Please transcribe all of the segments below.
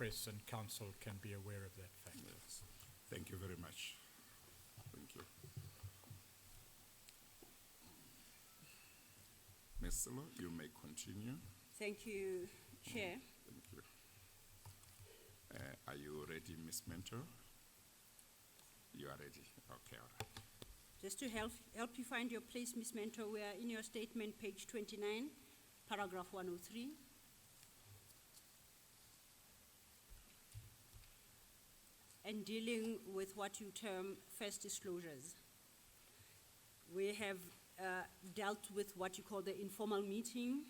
press and council can be aware of that fact. Yes. Thank you very much. Thank you. Ms. Silo, you may continue. Thank you, Chair. Thank you. Are you ready, Ms. Mentor? You are ready. Okay, all right. Just to help you find your place, Ms. Mentor, we are in your statement, page 29, paragraph 103. And dealing with what you term first disclosures. We have dealt with what you call the informal meeting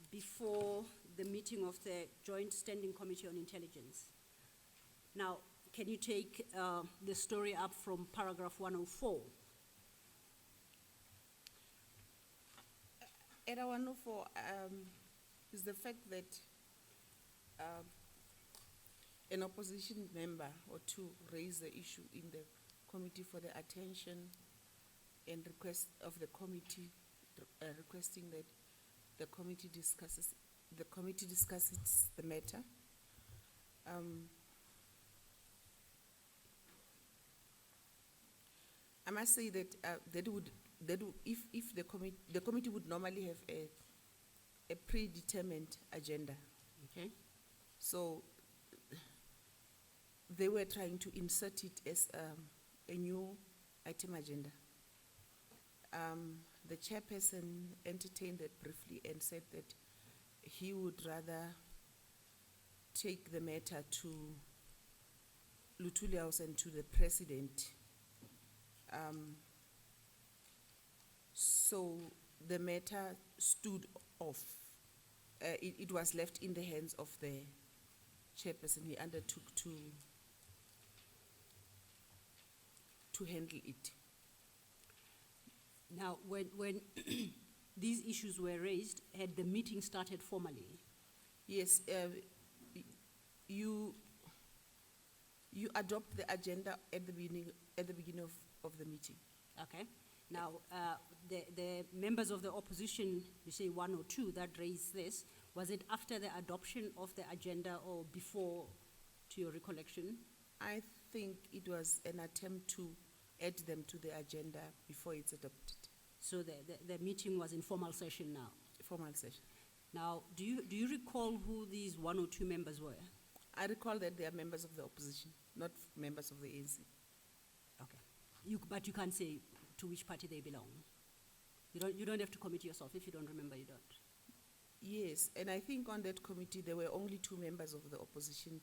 before the meeting of the Joint Standing Committee on Intelligence. Now, can you take the story up from paragraph 104? Era 104 is the fact that an opposition member or two raised the issue in the committee for the attention and request of the committee, requesting that the committee discusses the matter. I must say that if the committee would normally have a predetermined agenda. Okay. So they were trying to insert it as a new item agenda. The chairperson entertained it briefly and said that he would rather take the matter to Luthuli House and to the president. So the matter stood off. It was left in the hands of the chairperson. He undertook to handle it. Now, when these issues were raised, had the meeting started formally? Yes, you adopt the agenda at the beginning of the meeting. Okay. Now, the members of the opposition, you say 1 or 2, that raised this, was it after the adoption of the agenda or before, to your recollection? I think it was an attempt to add them to the agenda before it's adopted. So the meeting was in formal session now? Formal session. Now, do you recall who these 1 or 2 members were? I recall that they are members of the opposition, not members of the ANC. Okay. But you can't say to which party they belong. You don't have to commit yourself. If you don't remember, you don't. Yes, and I think on that committee there were only 2 members of the opposition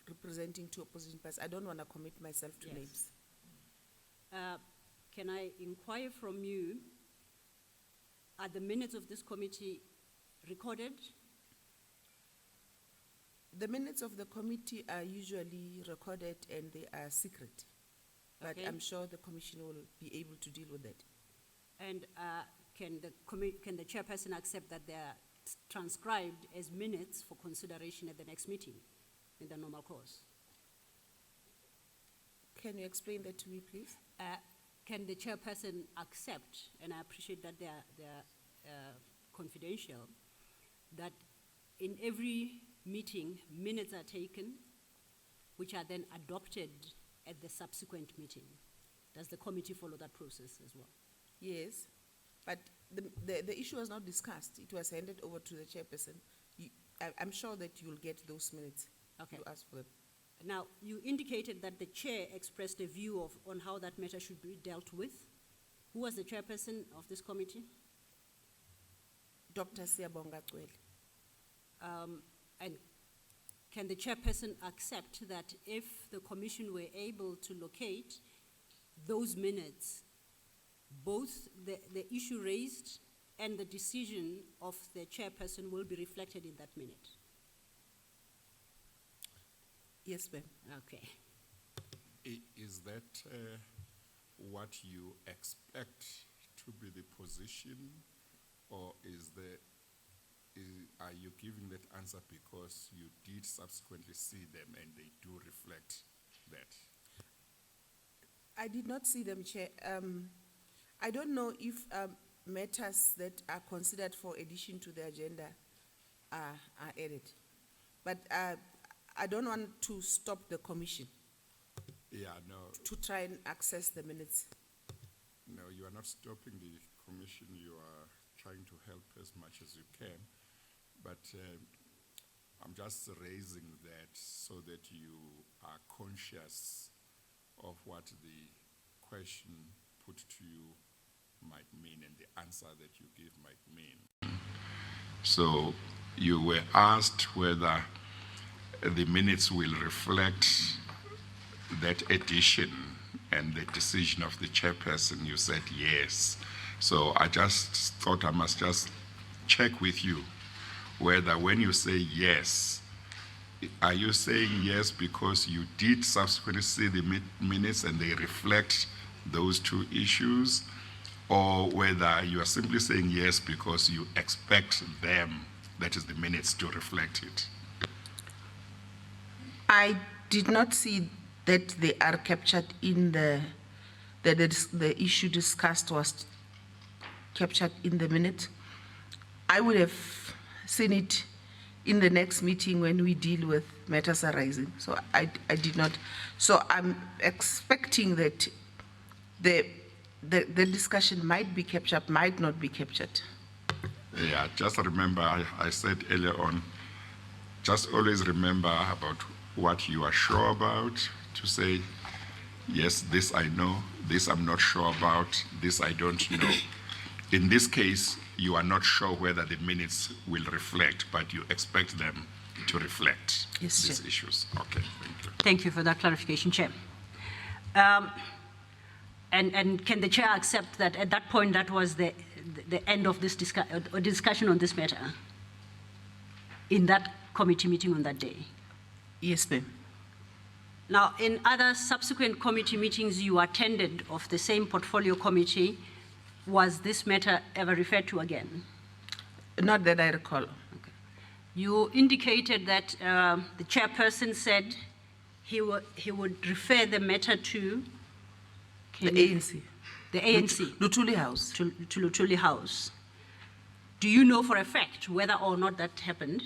representing 2 opposition parties. I don't want to commit myself to Yes. names. Can I inquire from you, are the minutes of this committee recorded? The minutes of the committee are usually recorded and they are secret. But Okay. I'm sure the commission will be able to deal with that. And can the chairperson accept that they are transcribed as minutes for consideration at the next meeting in the normal course? Can you explain that to me, please? Can the chairperson accept, and I appreciate that they are confidential, that in every meeting, minutes are taken, which are then adopted at the subsequent meeting? Does the committee follow that process as well? Yes, but the issue was not discussed. It was handed over to the chairperson. I'm sure that you'll get those minutes. Okay. You ask for them. Now, you indicated that the chair expressed a view on how that matter should be dealt with. Who was the chairperson of this committee? Dr. Siyabonga Cwele. And can the chairperson accept that if the commission were able to locate those minutes, both the issue raised and the decision of the chairperson will be reflected in that minute? Yes, ma'am. Okay. Is that what you expect to be the position, or are you giving that answer because you did subsequently see them and they do reflect that? I did not see them, Chair. I don't know if matters that are considered for addition to the agenda are added. But I don't want to stop the commission Yeah, no, to try and access the minutes. no, you are not stopping the commission. You are trying to help as much as you can. But I'm just raising that so that you are conscious of what the question put to you might mean and the answer that you give might mean. So you were asked whether the minutes will reflect that addition and the decision of the chairperson. You said yes. So I just thought I must just check with you whether when you say yes, are you saying yes because you did subsequently see the minutes and they reflect those two issues, or whether you are simply saying yes because you expect them, that is the minutes, to reflect it? I did not see that they are captured in the issue discussed was captured in the minute. I would have seen it in the next meeting when we deal with matters arising. So I did not. So I'm expecting that the discussion might be captured, might not be captured. Yeah, just remember, I said earlier on, just always remember about what you are sure about, to say, yes, this I know, this I'm not sure about, this I don't know. In this case, you are not sure whether the minutes will reflect, but you expect them to reflect Yes, these Chair. issues. Okay, thank you. Thank you for that clarification, Chair. And can the Chair accept that at that point that was the end of this discussion on this matter in that committee meeting on that day? Yes, ma'am. Now, in other subsequent committee meetings you attended of the same portfolio committee, was this matter ever referred to again? Not that I recall. Okay. You indicated that the chairperson said he would refer the matter to The ANC. The ANC. Lutuli House. To Lutuli House. Do you know for a fact whether or not that happened?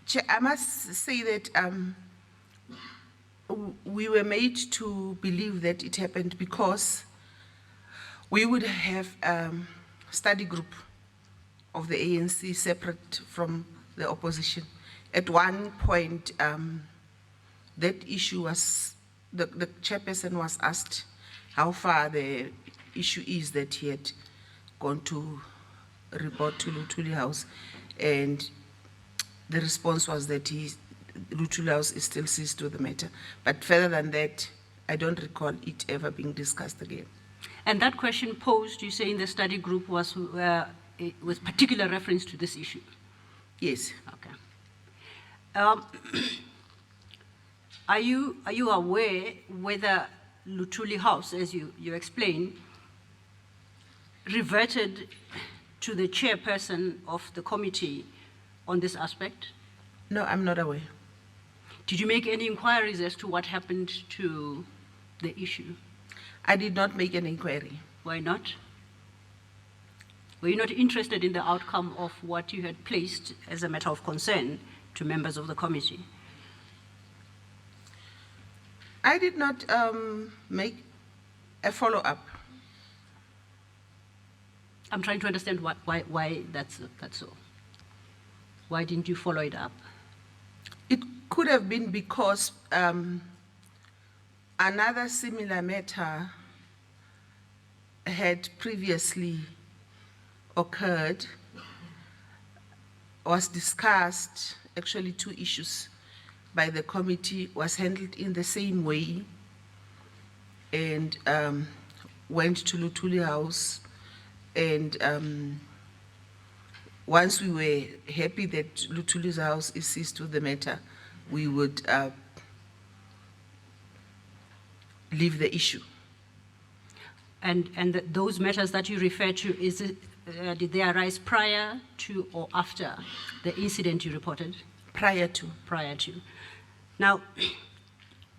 Chair, I must say that we were made to believe that it happened because we would have a study group of the ANC separate from the opposition. At one point, that issue was, the chairperson was asked how far the issue is that he had gone to report to Lutuli House, and the response was that Lutuli House is still seized to the matter. But further than that, I don't recall it ever being discussed again. And that question posed, you say, in the study group was with particular reference to this issue? Yes. Okay. Are you aware whether Lutuli House, as you explained, reverted to the chairperson of the committee on this aspect? No, I'm not aware. Did you make any inquiries as to what happened to the issue? I did not make an inquiry. Why not? Were you not interested in the outcome of what you had placed as a matter of concern to members of the committee? I did not make a follow-up. I'm trying to understand why that's so. Why didn't you follow it up? It could have been because another similar matter had previously occurred, was discussed, actually two issues by the committee, was handled in the same way, and went to Lutuli House, and once we were happy that Lutuli's House is seized to the matter, we would leave the issue. And those matters that you refer to, is it, did they arise prior to or after the incident you reported? Prior to. Prior to. Now,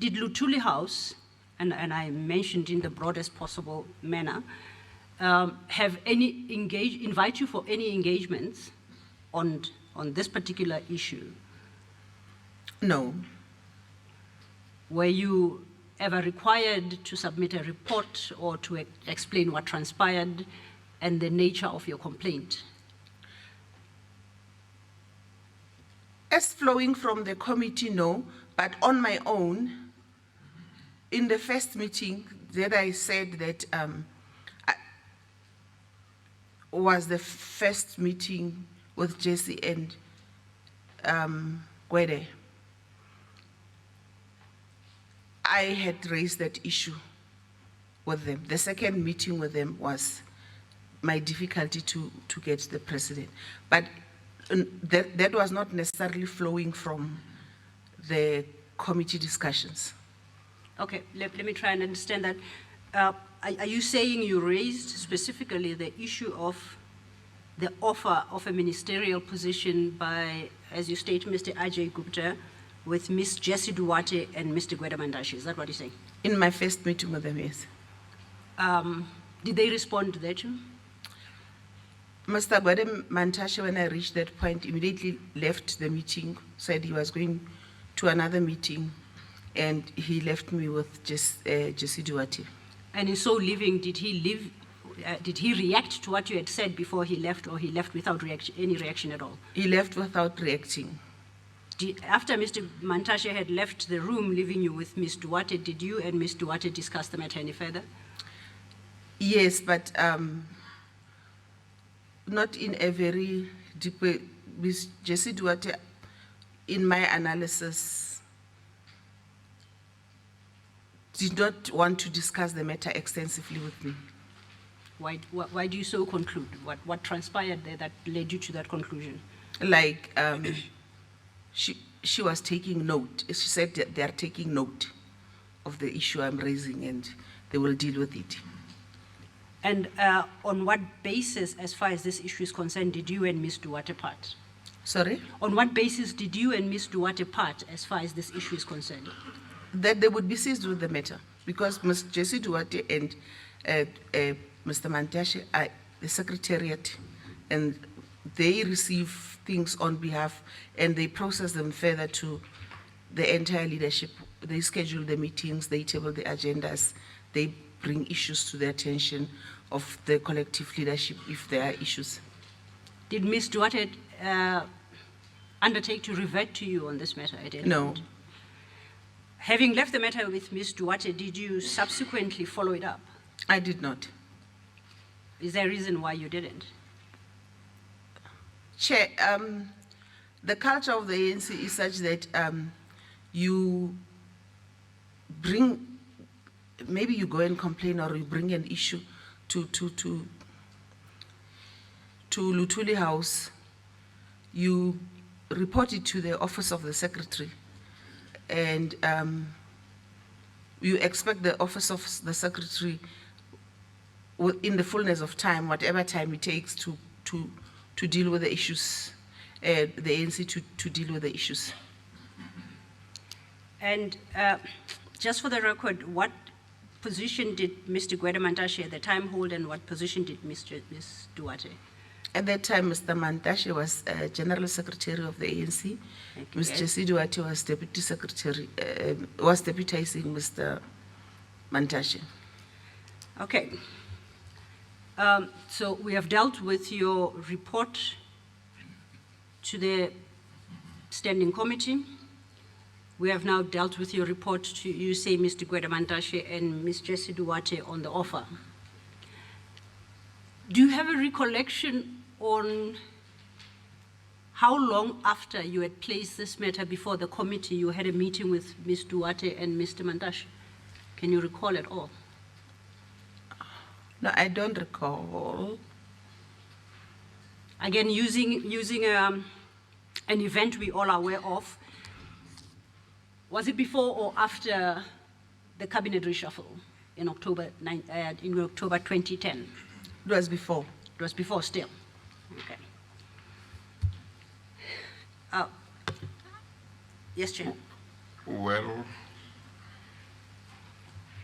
did Lutuli House, and I mentioned in the broadest possible manner, invite you for any engagements on this particular issue? No, Were you ever required to submit a report or to explain what transpired and the nature of your complaint? as flowing from the committee, no, but on my own, in the first meeting that I said that was the first meeting with Jesse and Gwede. I had raised that issue with them. The second meeting with them was my difficulty to get the president. But that was not necessarily flowing from the committee discussions. Okay, let me try and understand that. Are you saying you raised specifically the issue of the offer of a ministerial position by, as you state, Mr. Ajay Gupta, with Ms. Jessie Duarte and Mr. Gwede Mantashe? Is that what you're saying? In my first meeting with them, yes. Did they respond to that? Mr. Gwede Mantashe, when I reached that point, immediately left the meeting, said he was going to another meeting, and he left me with Jessie Duarte. And in so leaving, did he leave? Did he react to what you had said before he left, or he left without any reaction at all? He left without reacting. After Mr. Mantashe had left the room, leaving you with Ms. Duarte, did you and Ms. Duarte discuss the matter any further? Yes, but not in a very deep way. Ms. Jessie Duarte, in my analysis, did not want to discuss the matter extensively with me. Why do you so conclude? What transpired there that led you to that conclusion? Like, she was taking note. She said that they are taking note of the issue I'm raising and they will deal with it. And on what basis, as far as this issue is concerned, did you and Ms. Duarte part? Sorry? On what basis did you and Ms. Duarte part as far as this issue is concerned? That they would be seized with the matter because Ms. Jessie Duarte and Mr. Mantashe are the secretariat, and they receive things on behalf and they process them further to the entire leadership. They schedule the meetings, they table the agendas, they bring issues to the attention of the collective leadership if there are issues. Did Ms. Duarte undertake to revert to you on this matter at any No. point? Having left the matter with Ms. Duarte, did you subsequently follow it up? I did not. Is there a reason why you didn't? Chair, the culture of the ANC is such that you bring, maybe you go and complain or you bring an issue to Lutuli House, you report it to the office of the secretary, and you expect the office of the secretary, in the fullness of time, whatever time it takes to deal with the issues, the ANC to deal with the issues. And just for the record, what position did Mr. Gwede Mantashe at the time hold, and what position did Ms. Duarte? At that time, Mr. Mantashe was General Secretary of the ANC. Ms. Jessie Duarte was Deputy Secretary, was deputizing Mr. Mantashe. Okay. So we have dealt with your report to the Standing Committee. We have now dealt with your report to, you say, Mr. Gwede Mantashe and Ms. Jessie Duarte on the offer. Do you have a recollection on how long after you had placed this matter before the committee you had a meeting with Ms. Duarte and Mr. Mantashe? Can you recall at all? No, I don't recall. Again, using an event we all are aware of, was it before or after the cabinet reshuffle in October 2010? It was before. It was before still. Okay. Yes, Chair. Well,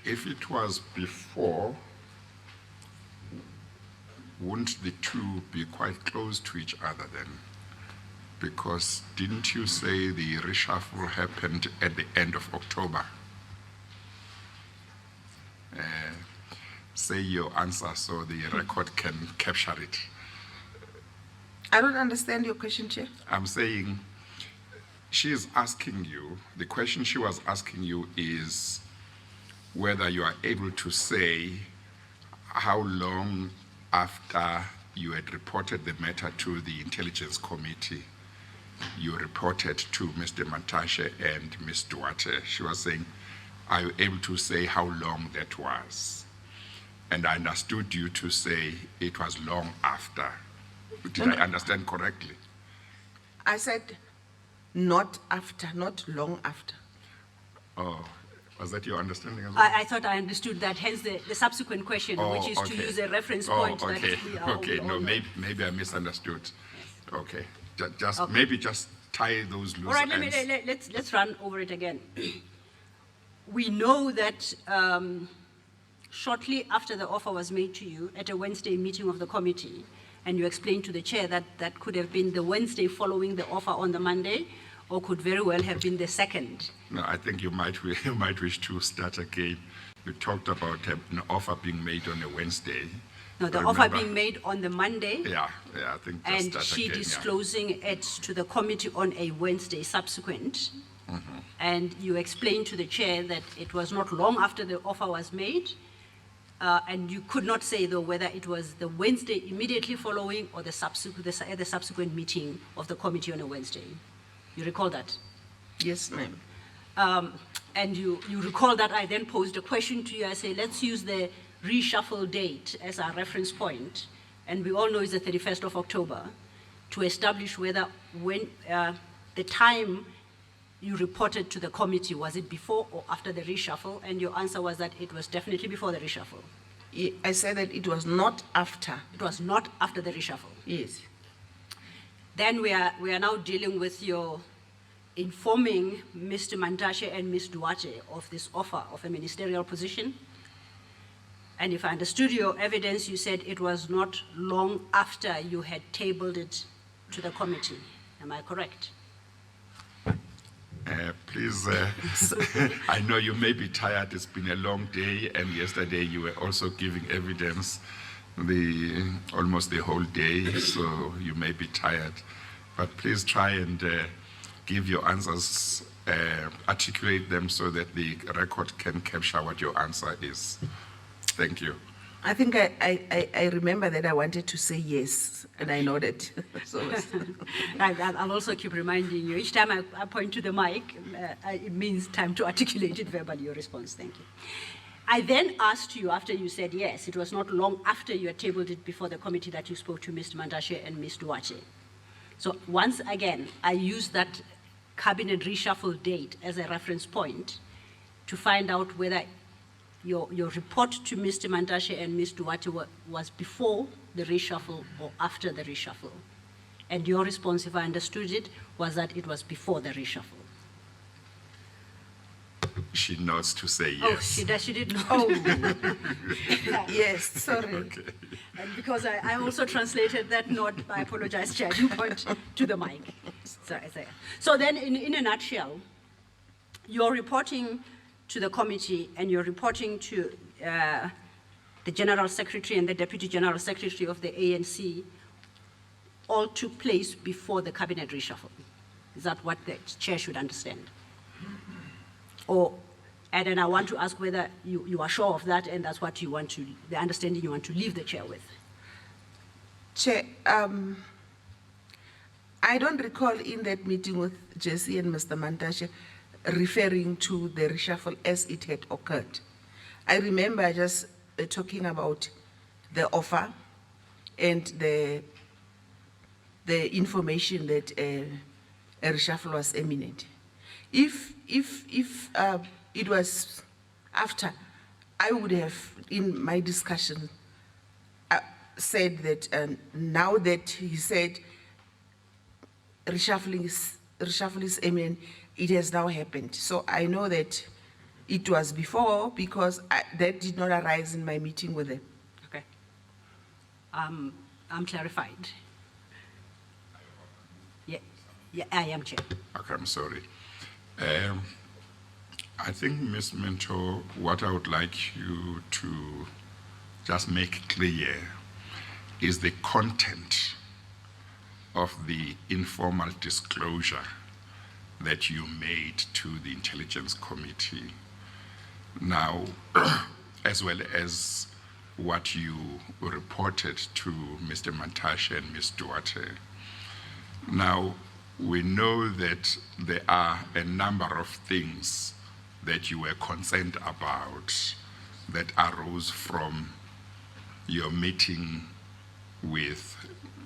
if it was before, won't the two be quite close to each other then? Because didn't you say the reshuffle happened at the end of October? Say your answer so the record can capture it. I don't understand your question, Chair. I'm saying she is asking you, the question she was asking you is whether you are able to say how long after you had reported the matter to the Intelligence Committee you reported to Mr. Mantashe and Ms. Duarte. She was saying, are you able to say how long that was? And I understood you to say it was long after. Did I understand correctly? I said not after, not long after. Oh, was that your understanding as well? I thought I understood that, hence the subsequent question, which is to use a reference point. Okay, that we are okay. all No, know. maybe I misunderstood. Okay, just Okay. maybe just tie those loose All right, ends. let's run over it again. We know that shortly after the offer was made to you at a Wednesday meeting of the committee, and you explained to the chair that that could have been the Wednesday following the offer on the Monday, or could very well have been the second. No, I think you might wish to start again. You talked about an offer being made on a Wednesday. No, the Remember? offer being made on the Monday, Yeah, I think just and start she again, yeah. disclosing it to the committee on a Wednesday subsequent. And you explained to the chair that it was not long after the offer was made, and you could not say, though, whether it was the Wednesday immediately following or the subsequent meeting of the committee on a Wednesday. You recall that? Yes, ma'am. And you recall that I then posed a question to you. I say, let's use the reshuffle date as our reference point, and we all know it's the 31st of October, to establish whether when the time you reported to the committee, was it before or after the reshuffle? And your answer was that it was definitely before the reshuffle. I said that it was not after. It was not after the reshuffle. Yes. Then we are now dealing with your informing Mr. Mantashe and Ms. Duarte of this offer of a ministerial position. And if I understood your evidence, you said it was not long after you had tabled it to the committee. Am I correct? Please, I know you may be tired. It's been a long day, and yesterday you were also giving evidence almost the whole day, so you may be tired. But please try and give your answers, articulate them so that the record can capture what your answer is. Thank you. I think I remember that I wanted to say yes, and I nodded. So I'll also keep reminding you, each time I point to the mic, it means time to articulate it verbally, your response. Thank you. I then asked you, after you said yes, it was not long after you had tabled it before the committee that you spoke to Mr. Mantashe and Ms. Duarte. So once again, I used that cabinet reshuffle date as a reference point to find out whether your report to Mr. Mantashe and Ms. Duarte was before the reshuffle or after the reshuffle. And your response, if I understood it, was that it was before the reshuffle. She nods to say Oh, yes. she did not. Oh, yes, sorry. And because I also translated that note, I apologize, Chair, I didn't point to the mic. Sorry. So then, in a nutshell, you're reporting to the committee and you're reporting to the General Secretary and the Deputy General Secretary of the ANC all took place before the cabinet reshuffle. Is that what the chair should understand? And then I want to ask whether you are sure of that and that's what you want to, the understanding you want to leave the chair with. Chair, I don't recall in that meeting with Jesse and Mr. Mantashe referring to the reshuffle as it had occurred. I remember just talking about the offer and the information that a reshuffle was imminent. If it was after, I would have, in my discussion, said that now that he said reshuffle is imminent, it has now happened. So I know that it was before because that did not arise in my meeting with them. Okay. I'm clarified. Yeah, I am, Chair. Okay, I'm sorry. I think, Ms. Mentor, what I would like you to just make clear is the content of the informal disclosure that you made to the Intelligence Committee. Now, as well as what you reported to Mr. Mantashe and Ms. Duarte. Now, we know that there are a number of things that you were concerned about that arose from your meeting with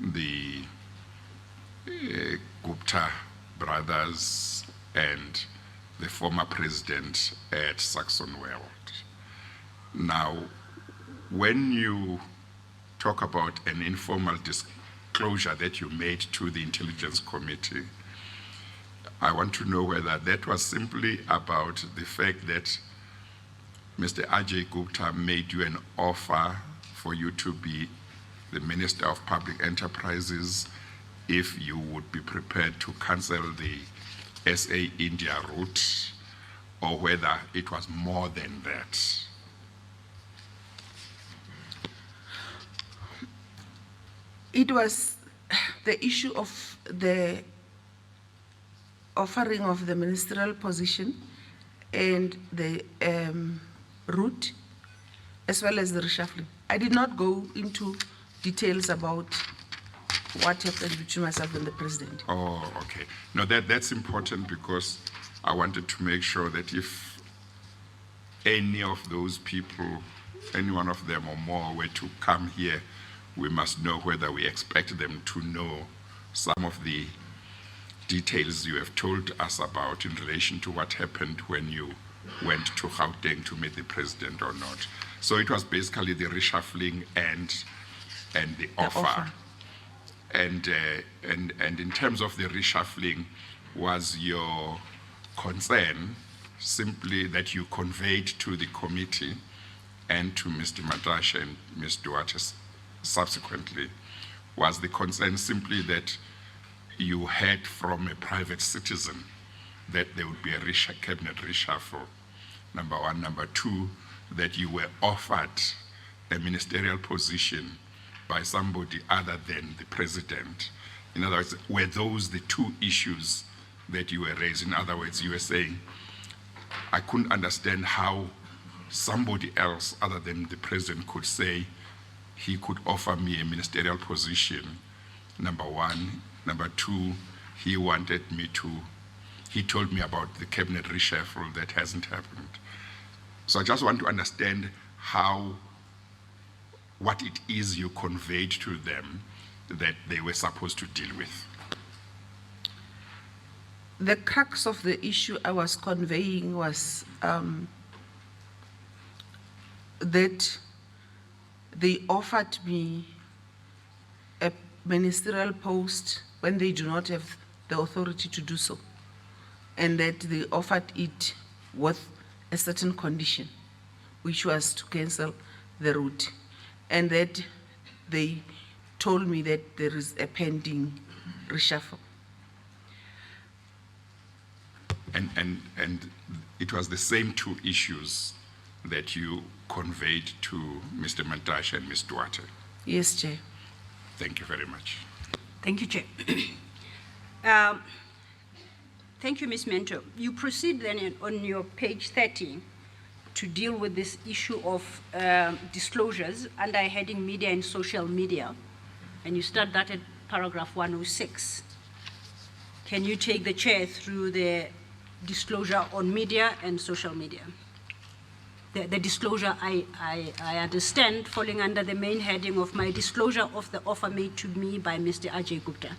the Gupta brothers and the former president at Saxon World. Now, when you talk about an informal disclosure that you made to the Intelligence Committee, I want to know whether that was simply about the fact that Mr. Ajay Gupta made you an offer for you to be the Minister of Public Enterprises if you would be prepared to cancel the SA India route, or whether it was more than that. It was the issue of the offering of the ministerial position and the route, as well as the reshuffling. I did not go into details about what happened between myself and the president. Oh, okay. No, that's important, because I wanted to make sure that if any of those people, any one of them or more, were to come here, we must know whether we expect them to know some of the details you have told us about in relation to what happened when you went to Gauteng to meet the president or not. So it was basically the reshuffling and the offer. And in terms of the reshuffling, was your concern simply that you conveyed to the committee and to Mr. Mantashe and Ms. Duarte subsequently, was the concern simply that you heard from a private citizen that there would be a cabinet reshuffle, number one. Number two, that you were offered a ministerial position by somebody other than the president? In other words, were those the two issues that you were raising? In other words, you were saying, I couldn't understand how somebody else other than the president could say he could offer me a ministerial position, number one. Number two, he told me about the cabinet reshuffle that hasn't happened. So I just want to understand what it is you conveyed to them that they were supposed to deal with. The crux of the issue I was conveying was that they offered me a ministerial post when they do not have the authority to do so, and that they offered it with a certain condition, which was to cancel the route, and that they told me that there is a pending reshuffle. And it was the same two issues that you conveyed to Mr. Mantashe and Ms. Duarte? Yes, Chair. Thank you very much. Thank you, Chair. Thank you, Ms. Mentor. You proceed then on your page 30 to deal with this issue of disclosures under heading Media and Social Media, and you start that at paragraph 106. Can you take the chair through the disclosure on media and social media? The disclosure, I understand, falling under the main heading of my disclosure of the offer made to me by Mr. Ajay Gupta.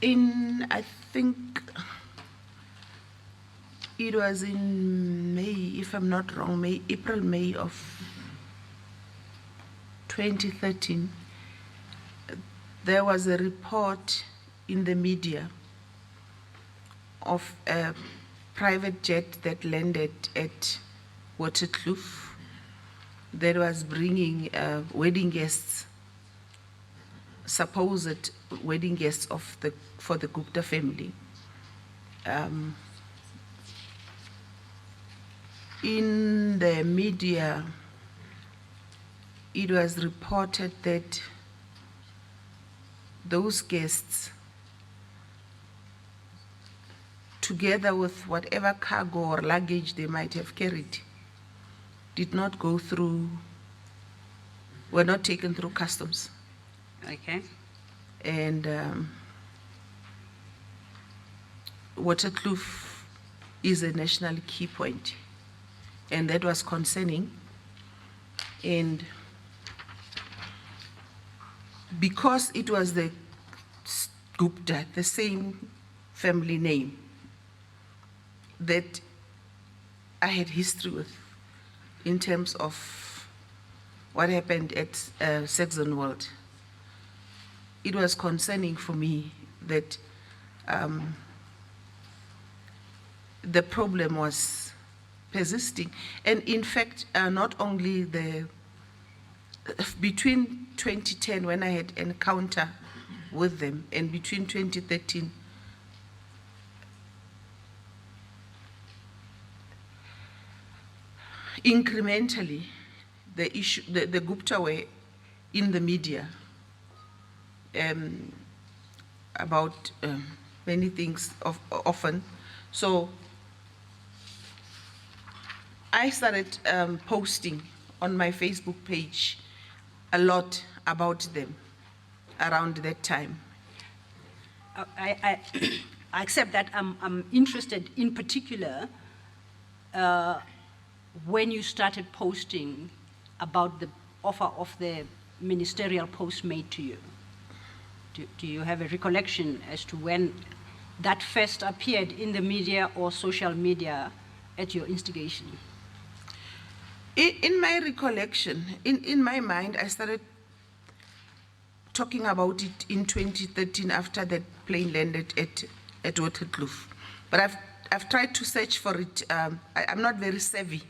I think it was in May, if I'm not wrong, April, May of 2013, there was a report in the media of a private jet that landed at Waterkloof that was bringing wedding guests, supposed wedding guests for the Gupta family. In the media, it was reported that those guests, together with whatever cargo or luggage they might have carried, did not go through, were not taken through customs. Okay. And Waterkloof is a national key point, and that was concerning. And because it was the Gupta, the same family name that I had history with in terms of what happened at Saxon World, it was concerning for me that the problem was persisting. And in fact, not only between 2010, when I had encounter with them, and between 2013, incrementally, the Gupta were in the media about many things often. So I started posting on my Facebook page a lot about them around that time. I accept that. I'm interested in particular when you started posting about the offer of the ministerial post made to you. Do you have a recollection as to when that first appeared in the media or social media at your instigation? In my recollection, in my mind, I started talking about it in 2013 after that plane landed at Waterkloof. But I've tried to search for it. I'm not very savvy.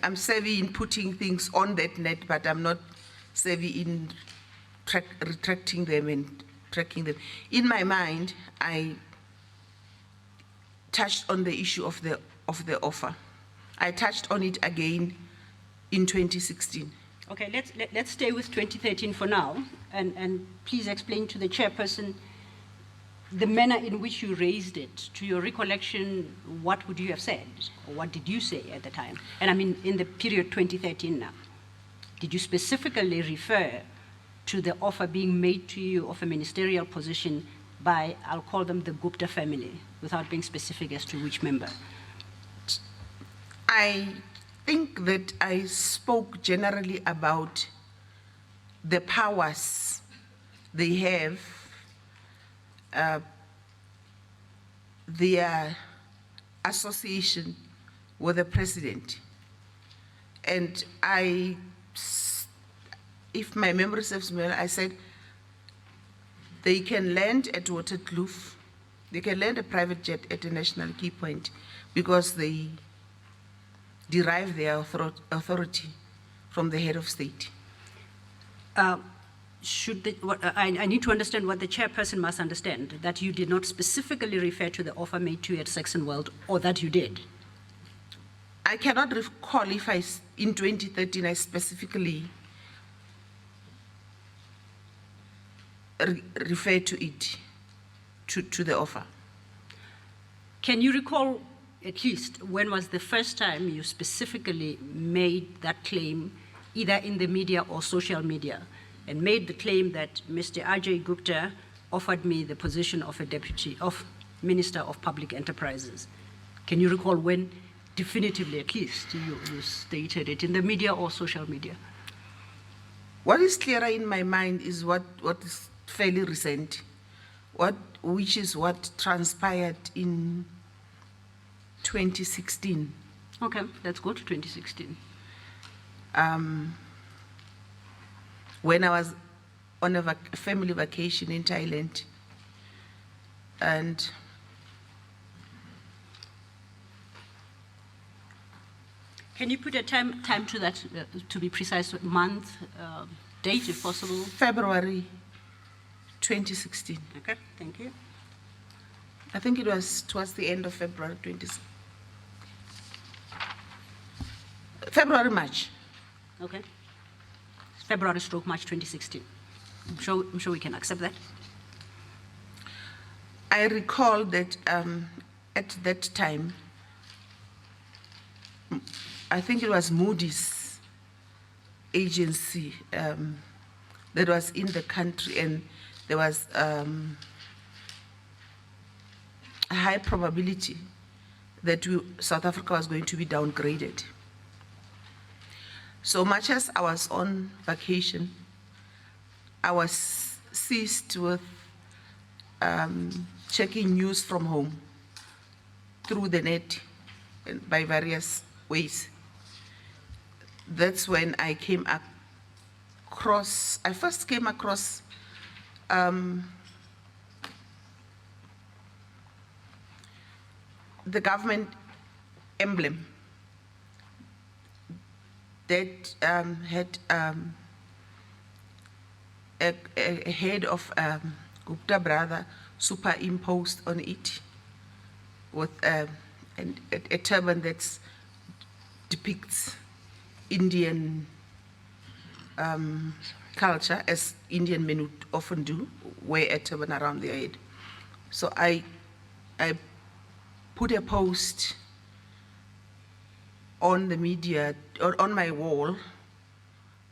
I'm savvy in putting things on that net, but I'm not savvy in retracting them and tracking them. In my mind, I touched on the issue of the offer. I touched on it again in 2016. Okay, let's stay with 2013 for now, and please explain to the chairperson the manner in which you raised it. To your recollection, what would you have said, or what did you say at the time? And I mean, in the period 2013 now, did you specifically refer to the offer being made to you of a ministerial position by, I'll call them the Gupta family, without being specific as to which member? I think that I spoke generally about the powers they have, their association with the president. And if my memory serves me well, I said they can land at Waterkloof, they can land a private jet at a national key point because they derive their authority from the head of state. I need to understand what the chairperson must understand, that you did not specifically refer to the offer made to you at Saxon World, or that you did. I cannot recall if in 2013 I specifically referred to it, to the offer. Can you recall at least when was the first time you specifically made that claim, either in the media or social media, and made the claim that Mr. Ajay Gupta offered me the position of Minister of Public Enterprises? Can you recall when definitively, at least, you stated it in the media or social media? What is clearer in my mind is what is fairly recent, which is what transpired in 2016. Okay, let's go to 2016. When I was on a family vacation in Thailand, and Can you put a time to that, to be precise, month, date if possible? February 2016. Okay, thank you. I think it was towards the end of February 2016. February, March. Okay. February/March 2016. I'm sure we can accept that. I recall that at that time, I think it was Moody's agency that was in the country, and there was a high probability that South Africa was going to be downgraded. So much as I was on vacation, I was seized with checking news from home through the net and by various ways. That's when I came across, I first came across the government emblem that had a head of Gupta brother superimposed on it with a turban that depicts Indian culture, as Indian men would often do, wear a turban around their head. So I put a post on the media, or on my wall,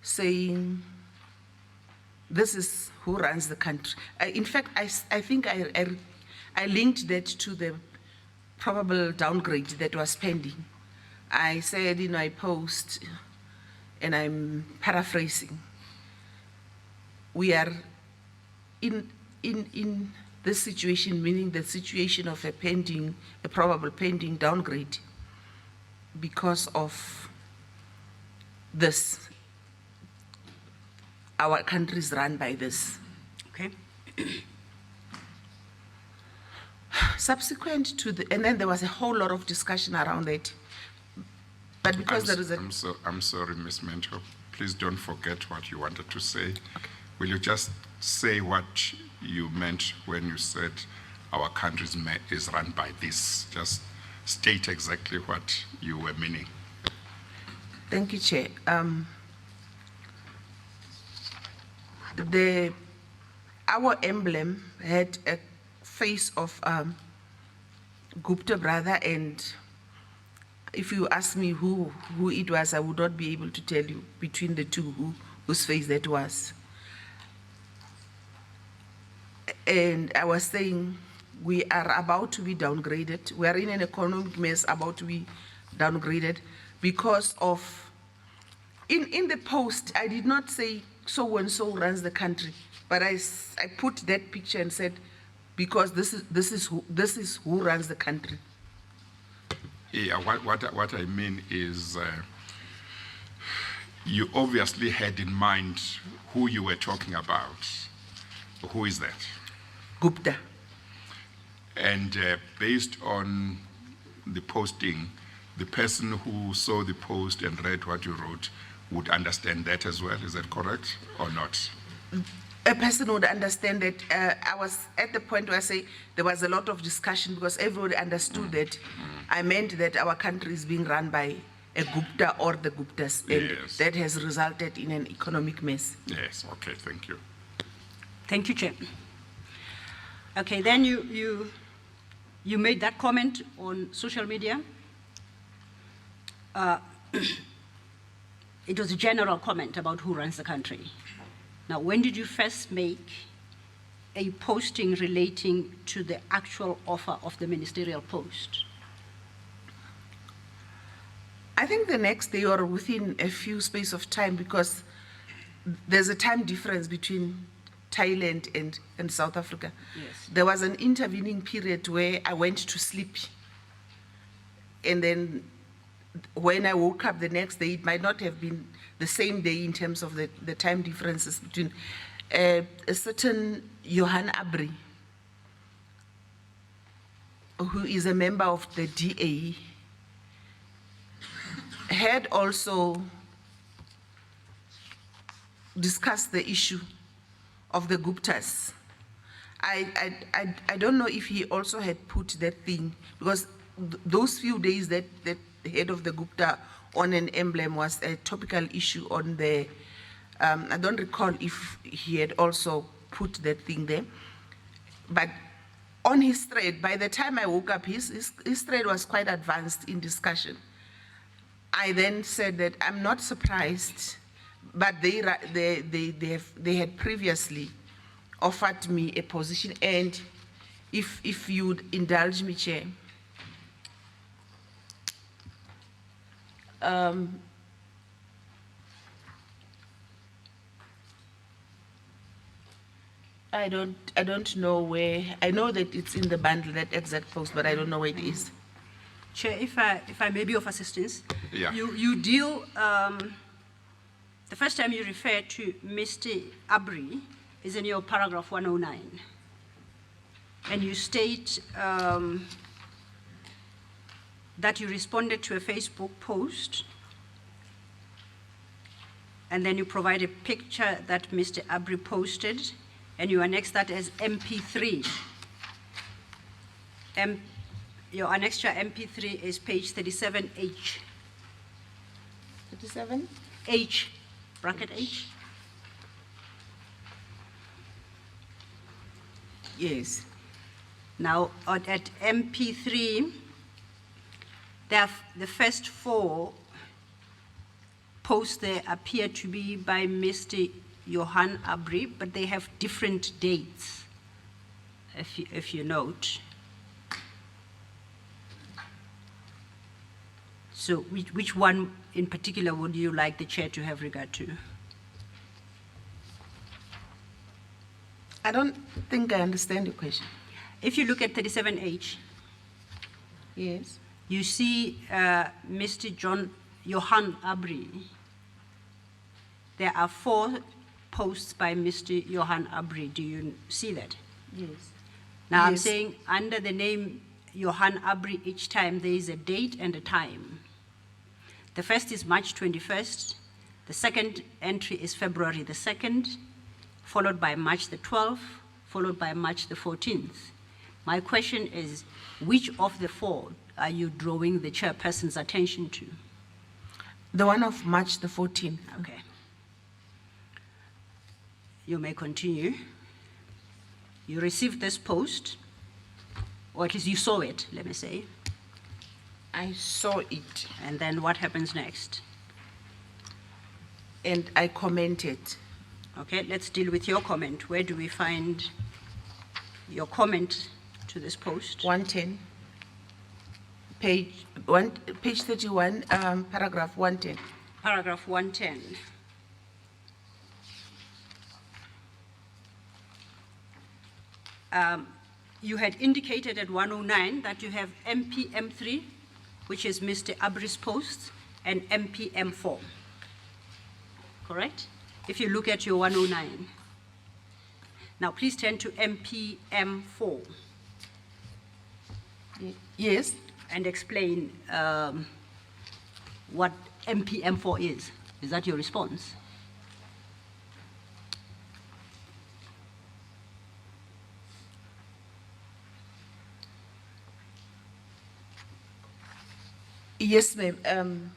saying, this is who runs the country. In fact, I think I linked that to the probable downgrade that was pending. I said in my post, and I'm paraphrasing, we are in this situation, meaning the situation of a probable pending downgrade because of this. Our country is run by this. Okay. Subsequent to and then there was a whole lot of discussion around it. But because there is I'm sorry, Ms. Mento. Please don't forget what you wanted to say. Okay. Will you just say what you meant when you said our country is run by this? Just state exactly what you were meaning. Thank you, Chair. Our emblem had a face of Gupta brother, and if you ask me who it was, I would not be able to tell you between the two whose face that was. And I was saying, we are about to be downgraded. We are in an economic mess, about to be downgraded because of, in the post, I did not say so-and-so runs the country, but I put that picture and said, because this is who runs the country. Yeah, what I mean is you obviously had in mind who you were talking about. Who is that? Gupta. And based on the posting, the person who saw the post and read what you wrote would understand that as well. Is that correct or not? A person would understand that. I was at the point where I say there was a lot of discussion because everybody understood that I meant that our country is being run by a Gupta or the Guptas, and yes, that has resulted in an economic mess. Yes, okay, thank you. Thank you, Chair. Okay, then you made that comment on social media. It was a general comment about who runs the country. Now, when did you first make a posting relating to the actual offer of the ministerial post? I think the next day or within a few space of time, because there's a time difference between Thailand and South Africa. Yes. There was an intervening period where I went to sleep. And then when I woke up the next day, it might not have been the same day in terms of the time differences between a certain Johan Abri, who is a member of the DA, had also discussed the issue of the Guptas. I don't know if he also had put that thing, because those few days that the head of the Gupta on an emblem was a topical issue on the, I don't recall if he had also put that thing there. But on his thread, by the time I woke up, his thread was quite advanced in discussion. I then said that I'm not surprised, but they had previously offered me a position, and if you'd indulge me, Chair, I don't know where. I know that it's in the bundle, that exact post, but I don't know where it is. Chair, if I may be of assistance. Yeah. You deal, the first time you refer to Mr. Abri is in your paragraph 109. And you state that you responded to a Facebook post, and then you provide a picture that Mr. Abri posted, and you annex that as MP3. Your annexure MP3 is page 37H. 37? H, bracket H. Yes. Now, at MP3, the first 4 posts there appear to be by Mr. Johan Abri, but they have different dates, if you note. So which one in particular would you like the chair to have regard to? I don't think I understand your question. If you look at 37H, Yes. you see Mr. Johan Abri. There are 4 posts by Mr. Johan Abri. Do you see that? Yes. Now I'm Yes. saying under the name Johan Abri, each time there is a date and a time. The first is March 21st. The second entry is February the 2nd, followed by March the 12th, followed by March the 14th. My question is, which of the 4 are you drawing the chairperson's attention to? The one of March the 14th. Okay. You may continue. You received this post, or at least you saw it, let me say. I saw it And then what happens next? and I commented. Okay, let's deal with your comment. Where do we find your comment to this post? 110. Page 31, paragraph 110. Paragraph 110. You had indicated at 109 that you have MPM3, which is Mr. Abri's post, and MPM4. Correct? If you look at your 109. Now please turn to MPM4 Yes. and explain what MPM4 is. Is that your response? Yes, ma'am.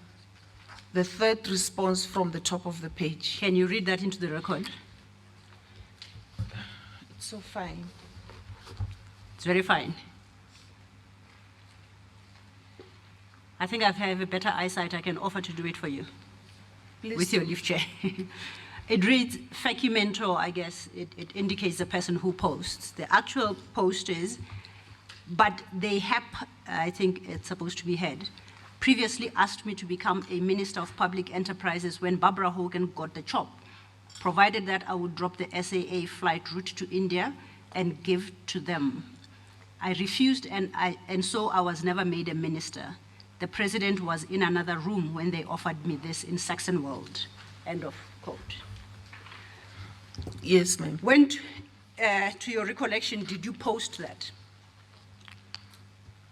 The third response from the top of the page. Can you read that into the record? It's so fine. It's very fine. I think I have a better eyesight. I can offer to do it for you. Please With do. your leave chair. It reads facumento, I guess. It indicates the person who posts. The actual post is, but they have, I think it's supposed to be head, previously asked me to become a Minister of Public Enterprises when Barbara Hogan got the job, provided that I would drop the SAA flight route to India and give to them. I refused, and so I was never made a minister. The president was in another room when they offered me this in Saxon World. End of quote. Yes, ma'am. When, to your recollection, did you post that?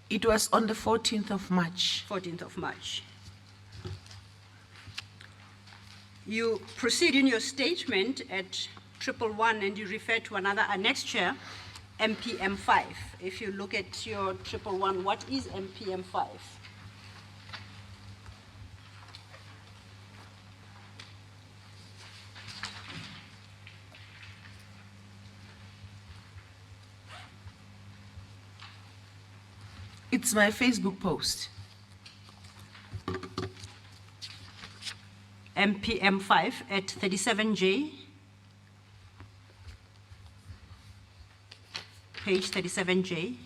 It was on the 14th of March. 14th of March. You proceed in your statement at 111 and you refer to another annex chair, MPM5. If you look at your 111, what is MPM5? It's my Facebook post. MPM5 at 37J, page 37J.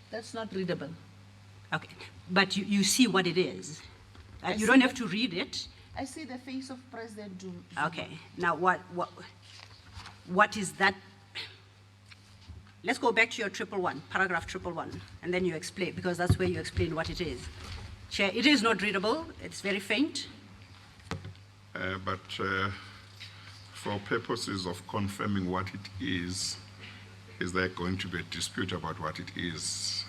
That's not readable. Okay, but you see what it is. I You see don't have that. to read it. I see the face of President Zuma. Okay, now what is that? Let's go back to your 111, paragraph 111, and then you explain, because that's where you explain what it is. Chair, it is not readable, it's very faint. But for purposes of confirming what it is there going to be a dispute about what it is?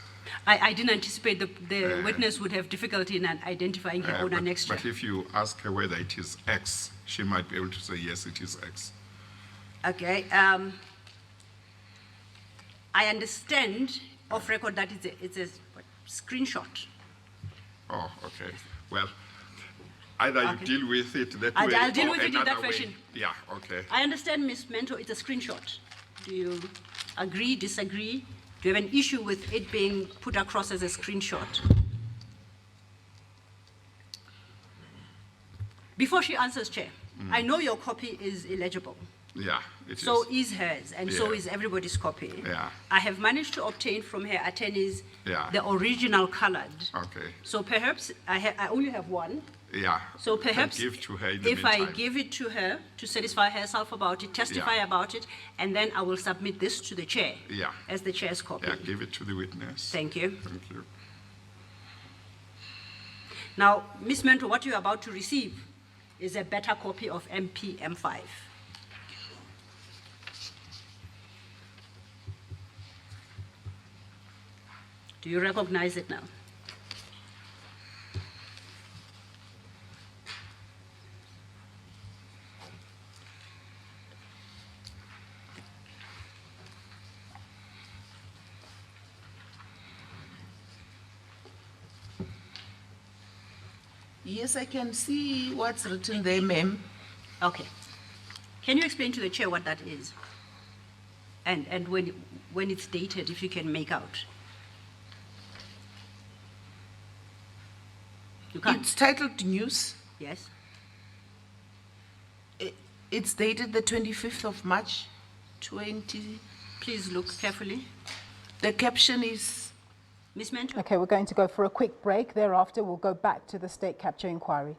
I didn't anticipate the witness would have difficulty in identifying her own annex chair. But if you ask her whether it is X, she might be able to say, yes, it is X. Okay, I understand off record that it's a screenshot. Oh, okay. Well, either Okay. you deal with it that I'll way deal or with it in another that way. fashion. Yeah, okay. I understand, Ms. Mento, it's a screenshot. Do you agree, disagree? Do you have an issue with it being put across as a screenshot? Before she answers, Chair, I know your copy is illegible. Yeah, it is. So is hers, and so Yeah. is everybody's copy. Yeah. I have managed to obtain from her attorneys Yeah. the original colored. Okay. So perhaps I only have one. Yeah. So Can perhaps give to her in the if I meantime. give it to her to satisfy herself about it, testify Yeah. about it, and then I will submit this to the chair Yeah. as the chair's copy. Yeah, give it to the witness. Thank you. Thank you. Now, Ms. Mento, what you're about to receive is a better copy of MPM5. Do you recognize it now? Yes, I can see what's written there, ma'am. Okay. Can you explain to the chair what that is? And when it's dated, if you can make out. You can't? It's titled News. Yes? It's dated the 25th of March, 20. Please look carefully. The caption is, Ms. Mento? Okay, we're going to go for a quick break. Thereafter, we'll go back to the state capture inquiry.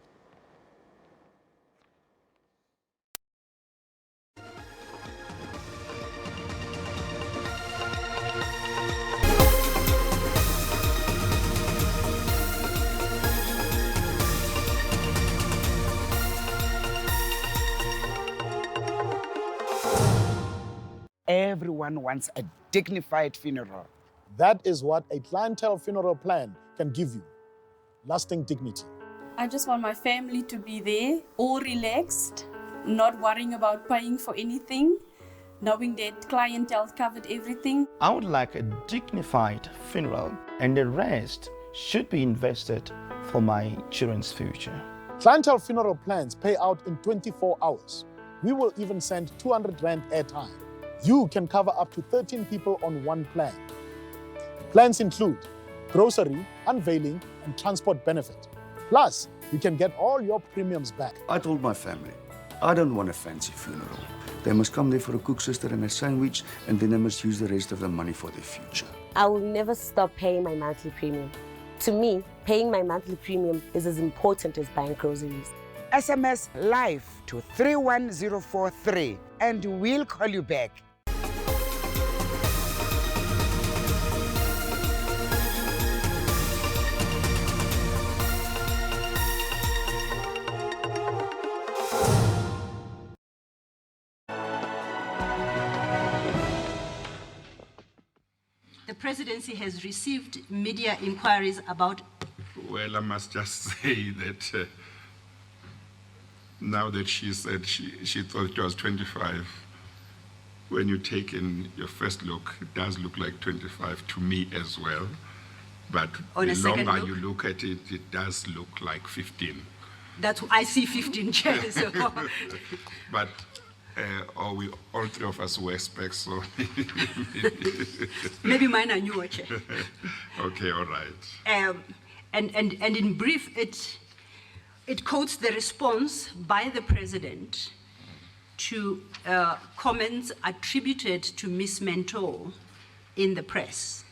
Everyone wants a dignified funeral. That is what a clientele funeral plan can give you. Lasting dignity. I just want my family to be there, all relaxed, not worrying about paying for anything, knowing that clientele covered everything. I would like a dignified funeral, and the rest should be invested for my children's future. Clientele funeral plans pay out in 24 hours. We will even send 200 Rand airtime. You can cover up to 13 people on one plan. Plans include grocery, unveiling, and transport benefit. Plus, you can get all your premiums back. I told my family, I don't want a fancy funeral. They must come there for a cook sister and a sandwich, and then they must use the rest of the money for their future. I will never stop paying my monthly premium. To me, paying my monthly premium is as important as buying groceries. SMS LIFE to 31043 and we'll call you back. The the presidency has received media inquiries about... Well, I must just say that now that she said she thought it was 25, when you take in your first look, it does look like 25 to me as well. But On the a second longer look? you look at it, it does look like 15. That's, I see 15 chairs. So. But or all three of us wear specs, so Maybe mine are newer, Chair. okay, all right. And in brief, it quotes the response by the President to comments attributed to Ms. Mentor in the press.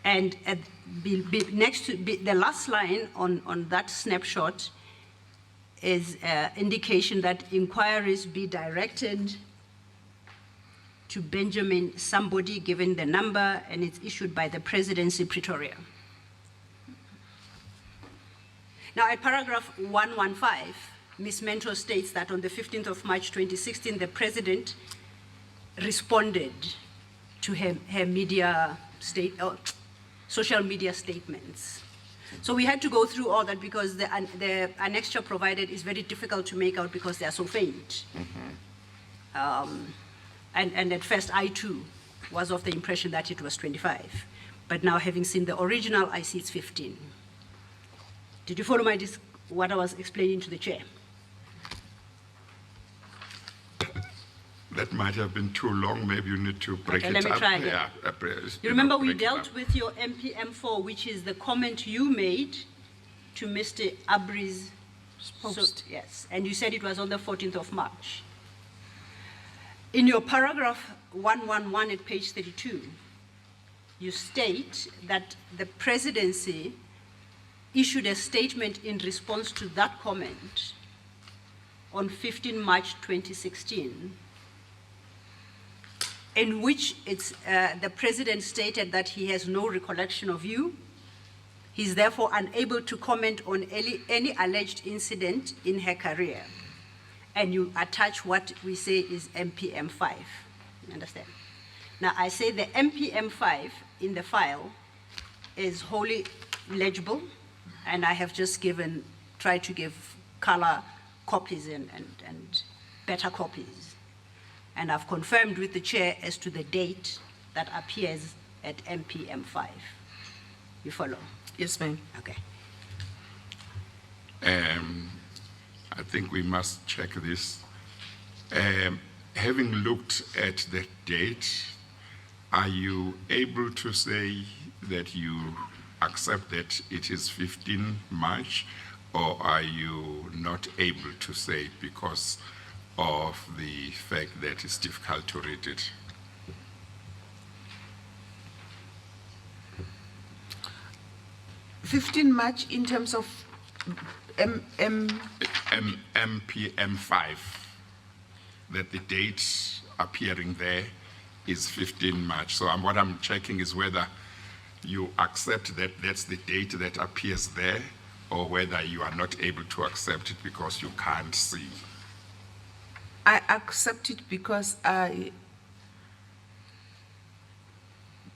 And next to the last line on that snapshot is indication that inquiries be directed to Benjamin somebody, given the number, and it's issued by the Presidency, Pretoria. Now, at paragraph 115, Ms. Mentor states that on the 15th of March 2016, the President responded to her media social media statements. So we had to go through all that because the annexure provided is very difficult to make out because they are so faint. And at first, I too was of the impression that it was 25. But now, having seen the original, I see it's 15. Did you follow what I was explaining to the chair? That might have been too long. Maybe you need to break Okay, it let me up. try again. Yeah, You remember we break it dealt up. with your MPM4, which is the comment you made to Mr. Abri's post. Yes, and you said it was on the 14th of March. In your paragraph 111 at page 32, you state that the Presidency issued a statement in response to that comment on 15 March 2016, in which the President stated that he has no recollection of you. He is therefore unable to comment on any alleged incident in her career. And you attach what we say is MPM5. You understand? Now, I say the MPM5 in the file is wholly legible, and I have just tried to give color copies and better copies. And I've confirmed with the chair as to the date that appears at MPM5. You follow? Yes, ma'am. Okay. I think we must check this. Having looked at the date, are you able to say that you accept that it is 15 March, or are you not able to say because of the fact that it's difficult to read it? March in terms of MPM5, that the date appearing there is 15 March. So what I'm checking is whether you accept that that's the date that appears there, or whether you are not able to accept it because you can't see. I accept it because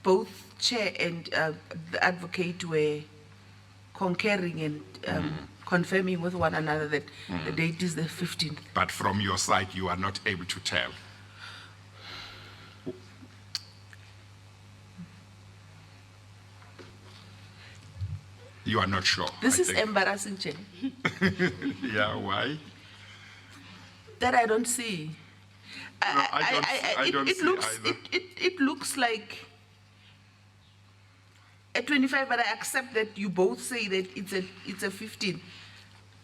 both chair and the advocate were concurring and confirming with one another that the date is the 15th. But from your side, you are not able to tell. You are not sure. This I is think. embarrassing, Chair. Yeah, why? That I don't see. I don't see either. It looks like a 25, but I accept that you both say that it's a 15.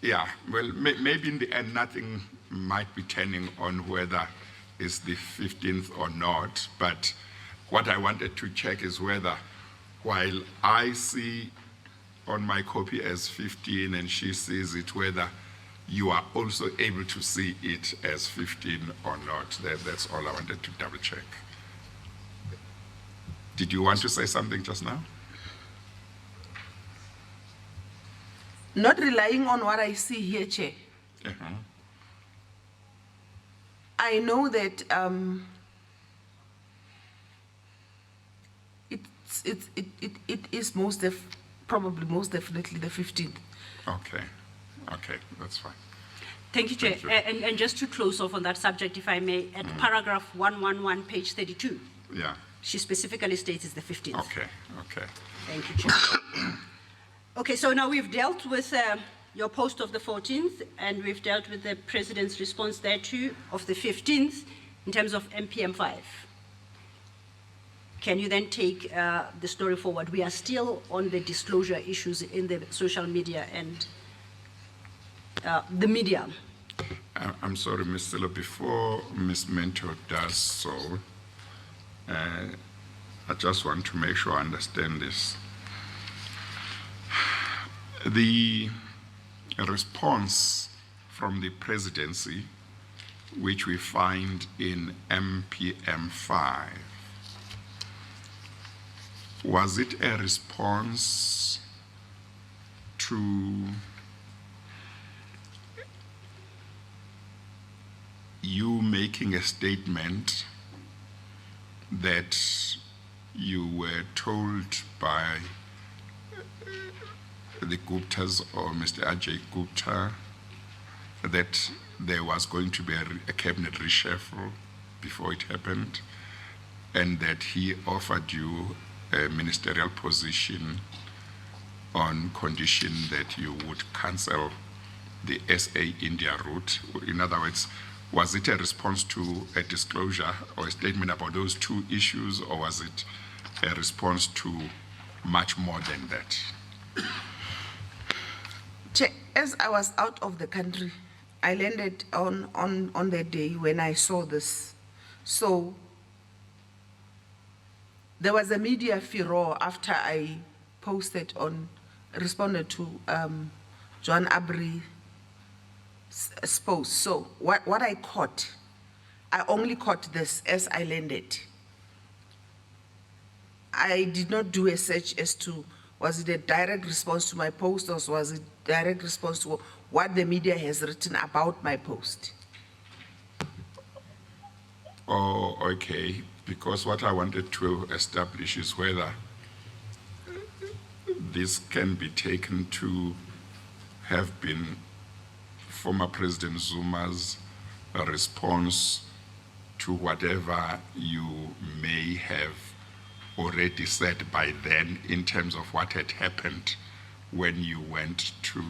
Yeah, well, maybe in the end, nothing might be turning on whether it's the 15th or not, but what I wanted to check is whether, while I see on my copy as 15 and she sees it, whether you are also able to see it as 15 or not. That's all I wanted to double check. Did you want to say something just now? Not relying on what I see here, Chair. I know that it is probably most definitely the 15th. Okay, okay, that's fine. Thank you, Chair. Thank you. And just to close off on that subject, if I may, at paragraph 111, page 32, Yeah, she specifically states it's the 15th. okay, okay. Thank you, Chair. Okay, so now we've dealt with your post of the 14th, and we've dealt with the President's response thereto of the 15th in terms of MPM5. Can you then take the story forward? We are still on the disclosure issues in the social media and the media. I'm sorry, Ms. Stiller, before Ms. Mentor does so, I just want to make sure I understand this. The response from the presidency, which we find in MPM5, was it a response to you making a statement that you were told by the Guptas or Mr. Ajay Gupta that there was going to be a cabinet reshuffle before it happened, and that he offered you a ministerial position on condition that you would cancel the SA India route? In other words, was it a response to a disclosure or a statement about those two issues, or was it a response to much more than that? As I was out of the country, I landed on the day when I saw this. So there was a media furor after I responded to John Abry's post. So what I caught, I only caught this as I landed. I did not do a search as to was it a direct response to my post, or was it direct response to what the media has written about my post? Oh, okay. Because what I wanted to establish is whether this can be taken to have been former President Zuma's response to whatever you may have already said by then in terms of what had happened when you went to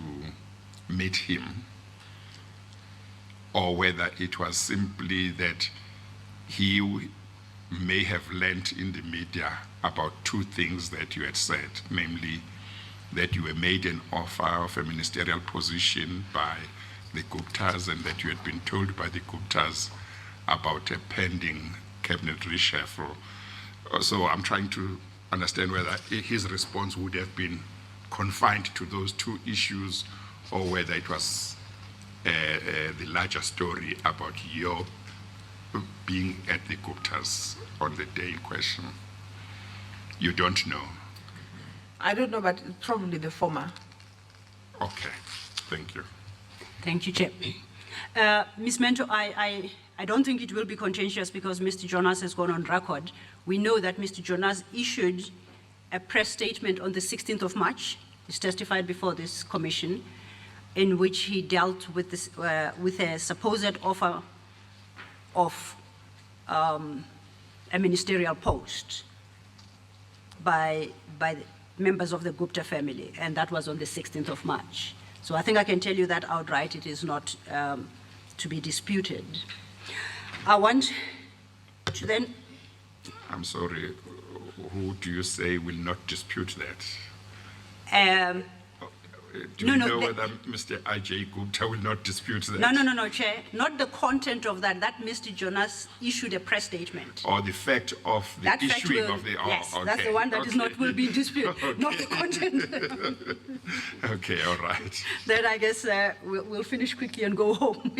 meet him, or whether it was simply that he may have learnt in the media about two things that you had said, namely that you were made an offer of a ministerial position by the Guptas and that you had been told by the Guptas about a pending cabinet reshuffle. So I'm trying to understand whether his response would have been confined to those two issues, or whether it was the larger story about your being at the Guptas on the day in question. You don't know? I don't know, but probably the former. Okay, thank you. Thank you, Chair. Ms. Mento, I don't think it will be contentious because Mr. Jonas has gone on record. We know that Mr. Jonas issued a press statement on the 16th of March. He's testified before this commission, in which he dealt with this, with a supposed offer of a ministerial post by members of the Gupta family, and that was on the 16th of March. So I think I can tell you that outright. It is not to be disputed. I want to then... I'm sorry, who do you say will not dispute that? Do you know whether Mr. Ajay Gupta will not dispute that? No, Chair. Not the content of that. That Mr. Jonas issued a press statement. Or the fact of the that issuing will, of the... Oh, yes, okay, that's the one that is not will be disputed, okay. not the content. Okay, all right. Then I guess we'll finish quickly and go home.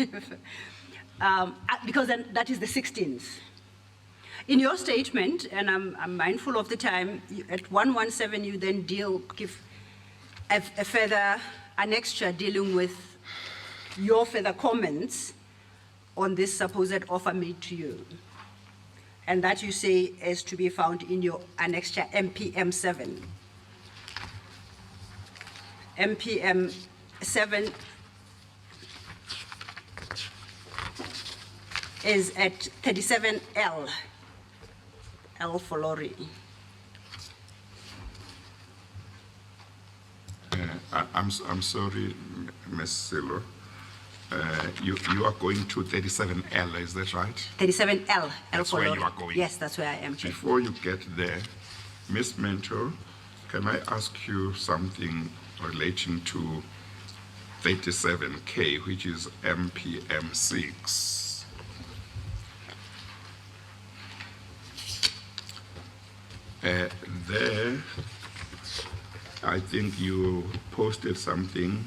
Because then that is the 16th. In your statement, and I'm mindful of the time, at 117 you then give a further annexure dealing with your further comments on this supposed offer made to you. And that you say is to be found in your annexure MPM 7. MPM 7 is at 37L, L for lorry. I'm sorry, Ms. Silo. You are going to 37L, is that right? 37L, L That's for where lorry. you are going. Yes, that's where I am, Chair. Before you get there, Ms. Mentor, can I ask you something relating to 37K, which is MPM 6? There, I think you posted something,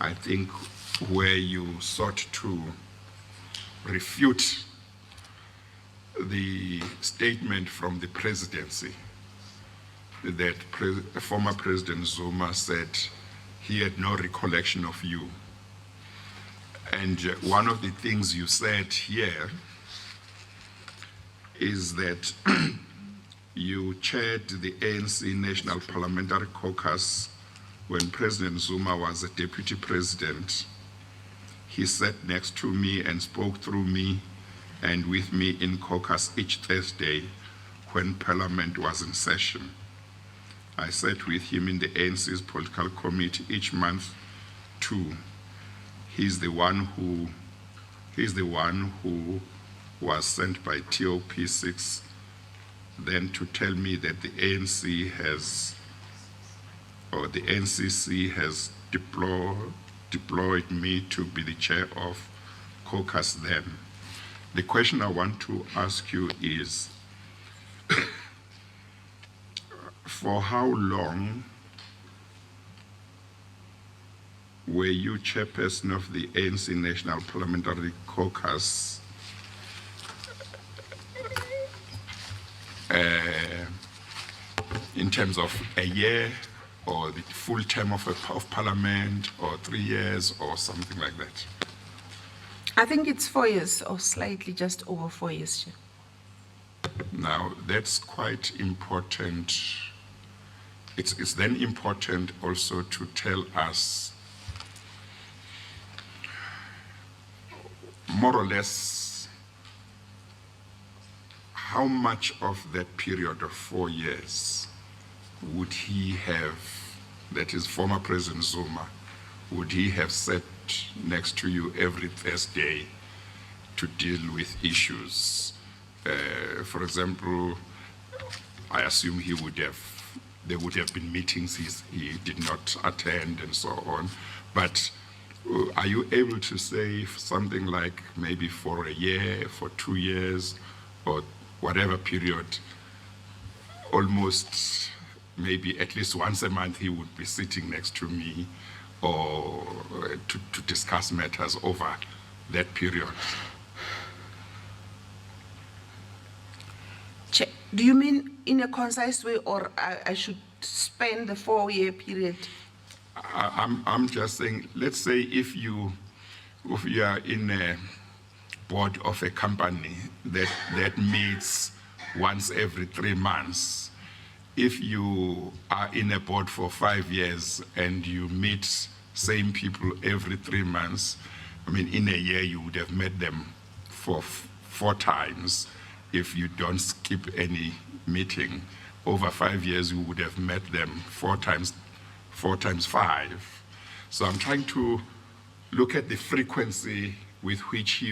I think, where you sought to refute the statement from the presidency that former President Zuma said he had no recollection of you. And one of the things you said here is that you chaired the ANC National Parliamentary Caucus when President Zuma was a deputy president. He sat next to me and spoke through me and with me in caucus each Thursday when Parliament was in session. I sat with him in the ANC's political committee each month too. He's the one who was sent by TOP6 then to tell me that the ANC has, or the NCC has deployed me to be the chair of caucus then. The question I want to ask you is, for how long were you chairperson of the ANC National Parliamentary Caucus in terms of a year or the full term of parliament or 3 years or something like that? I think it's 4 years or slightly just over 4 years, Chair. Now, that's quite important. It's then important also to tell us more or less how much of that period of 4 years would he have, that is former President Zuma, would he have sat next to you every Thursday to deal with issues? For example, I assume there would have been meetings he did not attend and so on, but are you able to say something like maybe for a year, for 2 years, or whatever period, almost maybe at least once a month he would be sitting next to me or to discuss matters over that period? Do you mean in a concise way, or I should spend the 4-year period? I'm just saying, let's say if you are in a board of a company that meets once every 3 months, if you are in a board for 5 years and you meet same people every 3 months, I mean, in a year you would have met them for 4 times. If you don't skip any meeting, over 5 years you would have met them 4 times 5. So I'm trying to look at the frequency with which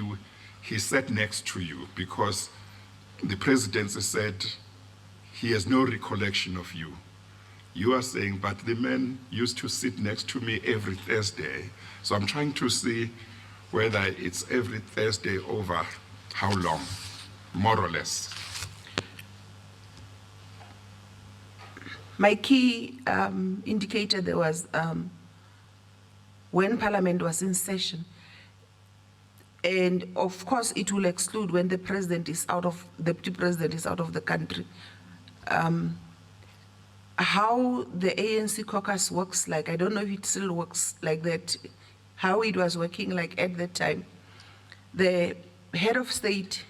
he sat next to you, because the presidency said he has no recollection of you. You are saying, but the man used to sit next to me every Thursday. So I'm trying to see whether it's every Thursday over how long, more or less. My key indicator there was when Parliament was in session. And of course, it will exclude when the president is the deputy president is out of the country. How the ANC caucus works like, I don't know if it still works like that, how it was working like at that time. the head of state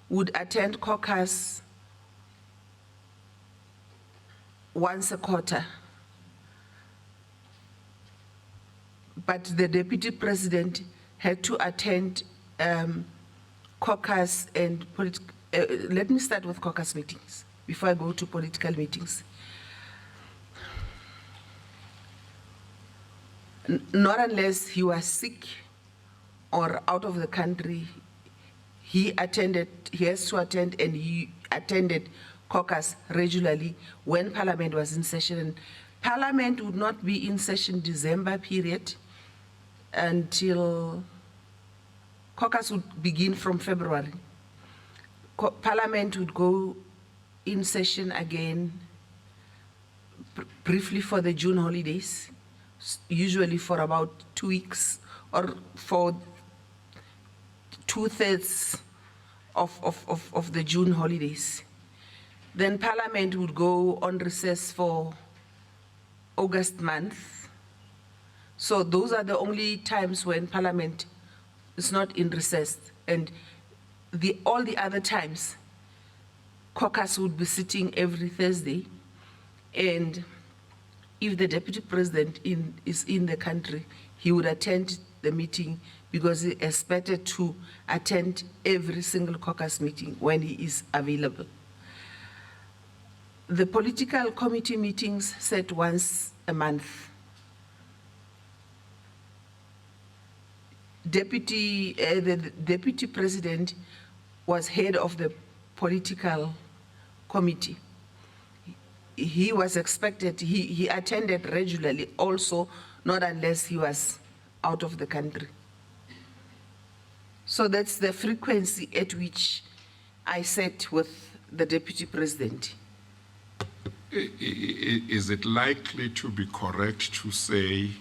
would attend caucus once a quarter, but the deputy president had to attend caucus and let me start with caucus meetings before I go to political meetings. Not unless he was sick or out of the country, he has to attend, and he attended caucus regularly when Parliament was in session. And Parliament would not be in session December period until caucus would begin from February. Parliament would go in session again briefly for the June holidays, usually for about 2 weeks or for 2/3 of the June holidays. Then Parliament would go on recess for August month. So those are the only times when Parliament is not in recess. And all the other times, caucus would be sitting every Thursday. And if the deputy president is in the country, he would attend the meeting because he expected to attend every single caucus meeting when he is available. The political committee meetings set once a month. The deputy president was head of the political committee. He was expected, he attended regularly also, not unless he was out of the country. So that's the frequency at which I sat with the deputy president. Is it likely to be correct to say,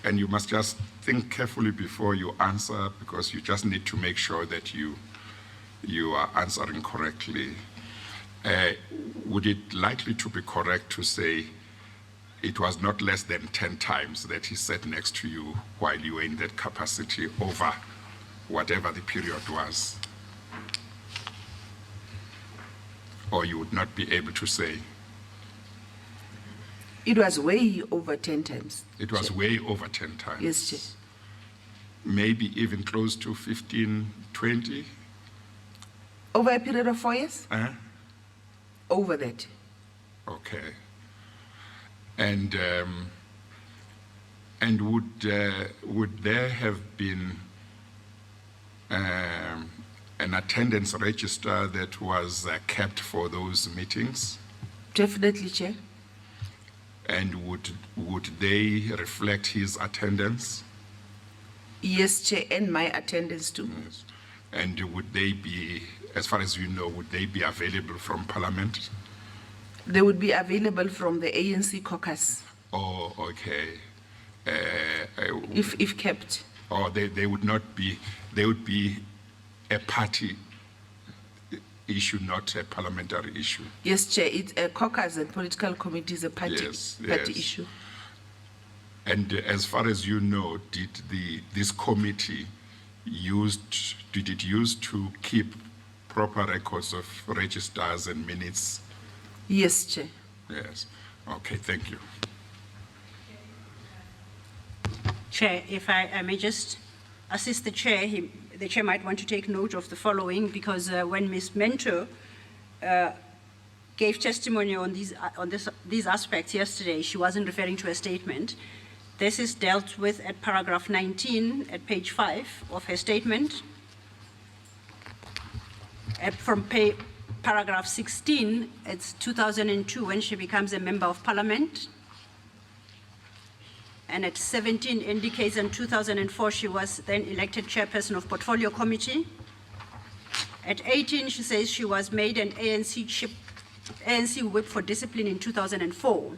and you must just think carefully before you answer, because you just need to make sure that you are answering correctly. Would it likely to be correct to say it was not less than 10 times that he sat next to you while you were in that capacity over whatever the period was? Or you would not be able to say? It was way over 10 times. It was way over 10 times? Yes, Chair. Maybe even close to 15, 20? Over a period of 4 years? Over that. Okay. And would there have been an attendance register that was kept for those meetings? Definitely, Chair. And would they reflect his attendance? Yes, Chair, and my attendance too. Yes. And would they be, as far as you know, would they be available from Parliament? They would be available from the ANC caucus. Oh, okay. If kept. Or they would not be, they would be a party issue, not a parliamentary issue. Yes, Chair, it's a caucus and political committee is a party issue. And as far as you know, did this committee use to keep proper records of registers and minutes? Yes, Chair. Yes. Okay, thank you. Chair, if I may just assist the Chair, the Chair might want to take note of the following, because when Ms. Mento gave testimony on these aspects yesterday, she wasn't referring to a statement. This is dealt with at paragraph 19 at page 5 of her statement. From paragraph 16, it's 2002 when she becomes a member of Parliament. And at 17 indicates in 2004 she was then elected chairperson of Portfolio Committee. At 18, she says she was made an ANC whip for discipline in 2004.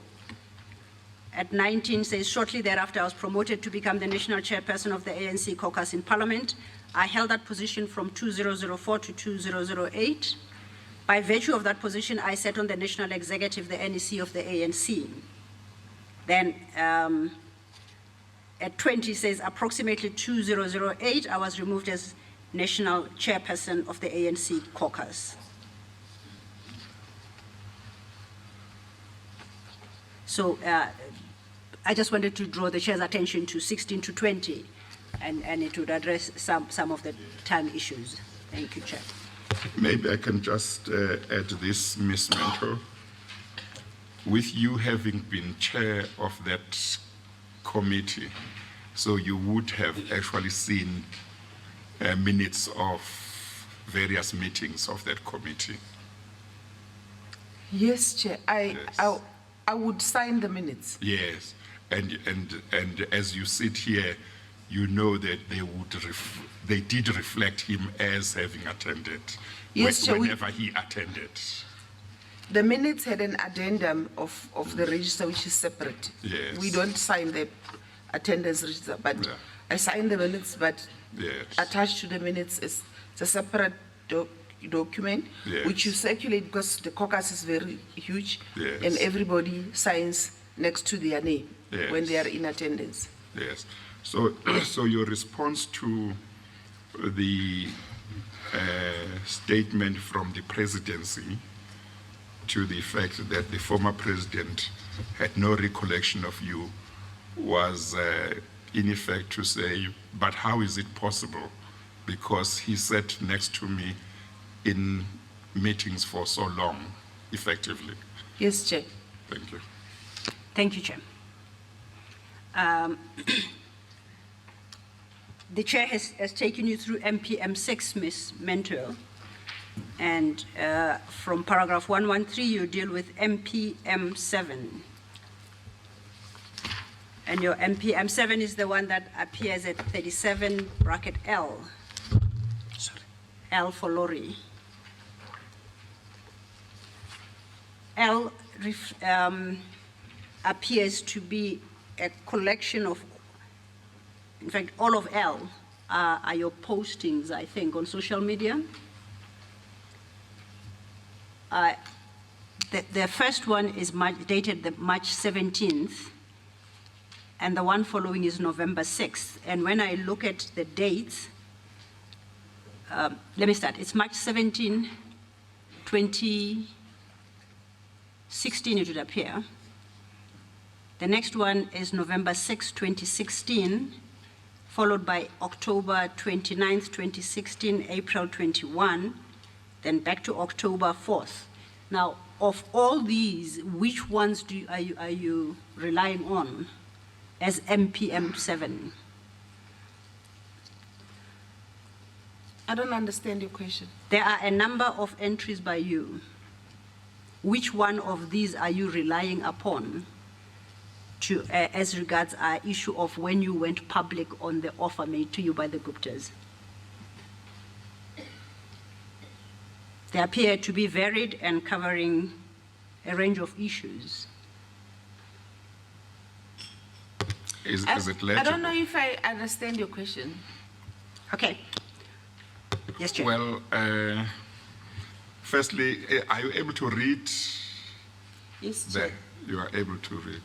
At 19, says shortly thereafter I was promoted to become the national chairperson of the ANC caucus in Parliament. I held that position from 2004 to 2008. By virtue of that position, I sat on the national executive, the NEC of the ANC. Then at 20 says approximately 2008, I was removed as national chairperson of the ANC caucus. So I just wanted to draw the chair's attention to 16 to 20, and it would address some of the time issues. Thank you, Chair. Maybe I can just add this, Ms. Mentor. With you having been chair of that committee, so you would have actually seen minutes of various meetings of that committee. Yes, Chair. I would sign the minutes. Yes, and as you sit here, you know that they did reflect him as having attended. Yes, Chair, whenever he attended. The minutes had an addendum of the register, which is separate. Yes. We don't sign the attendance register, but Yeah. I sign the minutes, but Yes. attached to the minutes is a separate document, Yes. which you circulate because the caucus is very huge, Yes. and everybody signs next to their name when Yes. they are in attendance. Yes. So your response to the statement from the presidency to the fact that the former president had no recollection of you was in effect to say, but how is it possible? Because he sat next to me in meetings for so long, effectively. Yes, Chair. Thank you. Thank you, Chair. The Chair has taken you through MPM 6, Ms. Mentor, and from paragraph 113, you deal with MPM 7. And your MPM 7 is the one that appears at 37 bracket L. Sorry. L for lorry. L appears to be a collection of, in fact, all of L are your postings, I think, on social media. The first one is dated March 17th, and the one following is November 6th. And when I look at the dates, let me start. It's March 17, 2016, it would appear. The next one is November 6, 2016, followed by October 29th, 2016, April 21, then back to October 4th. Now, of all these, which ones are you relying on as MPM 7? I don't understand your question. There are a number of entries by you. Which one of these are you relying upon to, as regards our issue of when you went public on the offer made to you by the Guptas? They appear to be varied and covering a range of issues. Is it I legible? don't know if I understand your question. Okay. Yes, Chair. Well, firstly, are you able to read? Yes, There, Chair. you are able to read.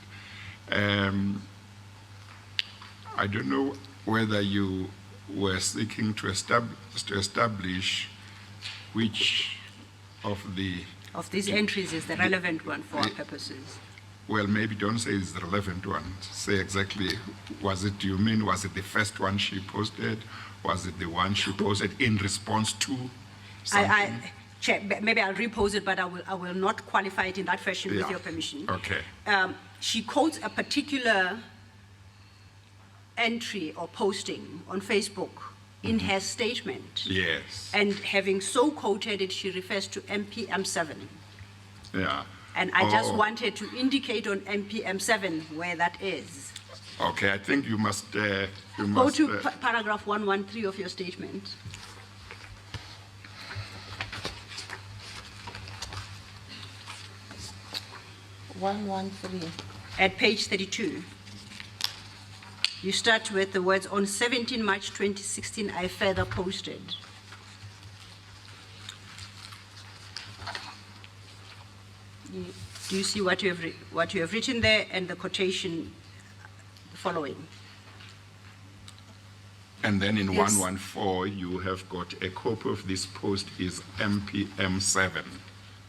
I don't know whether you were seeking to establish which of these entries is the relevant one for our purposes. well, maybe don't say it's the relevant one. Say exactly, was it the first one she posted? Was it the one she posted in response to something? Chair, maybe I'll repose it, but I will not qualify it in that fashion with Yeah. your permission. Okay. She quotes a particular entry or posting on Facebook in her statement. Yes. And having so quoted it, she refers to MPM 7. Yeah. And I just Oh. wanted to indicate on MPM 7 where that is. Okay, I think you must. Go to paragraph 113 of your statement. At page 32. You start with the words, on 17 March 2016, I further posted. Do you see what you have written there and the quotation following? And then in Yes. 114, you have got a copy of this post is MPM7.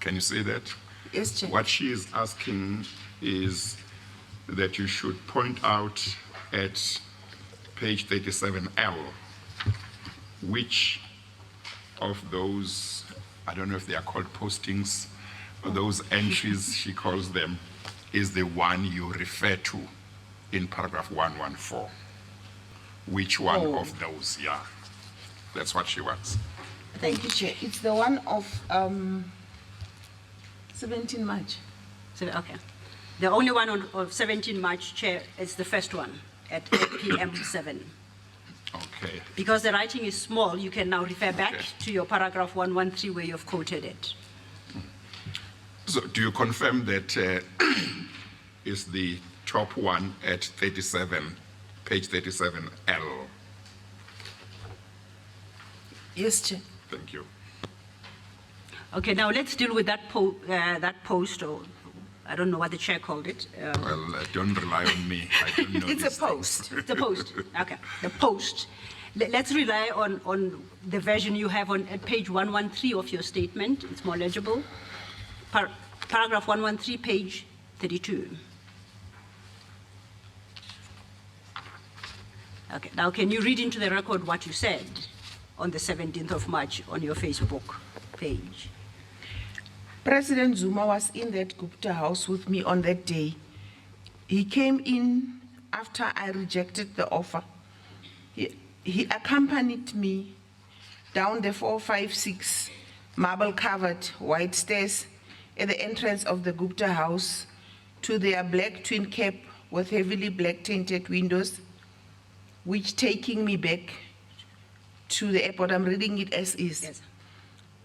Can you say that? Yes, Chair. What she is asking is that you should point out at page 37L, which of those, I don't know if they are called postings, or those entries, she calls them, is the one you refer to in paragraph 114. Which one of those, yeah. That's what she wants. Thank you, Chair. It's the one of 17 March. So, okay. The only one of 17 March, Chair, is the first one at PM7. Okay. Because the writing is small, you can now refer back Okay. to your paragraph 113 where you've quoted it. So do you confirm that is the top one at 37, page 37L? Yes, Chair. Thank you. Okay, now let's deal with that, that post, or I don't know what the chair called it. Well, don't rely on me. I don't know It's these a post. It's a post. Okay, the post. Let's rely on the version you have on at page 113 of your statement. It's more legible. Paragraph 113, page 32. Okay, now can you read into the record what you said on the 17th of March on your Facebook page? President Zuma was in that Gupta house with me on that day. He came in after I rejected the offer. He accompanied me down the 456 marble-covered white stairs at the entrance of the Gupta house to their black twin cab with heavily black-tinted windows, which taking me back to the airport. I'm reading it as is. Yes.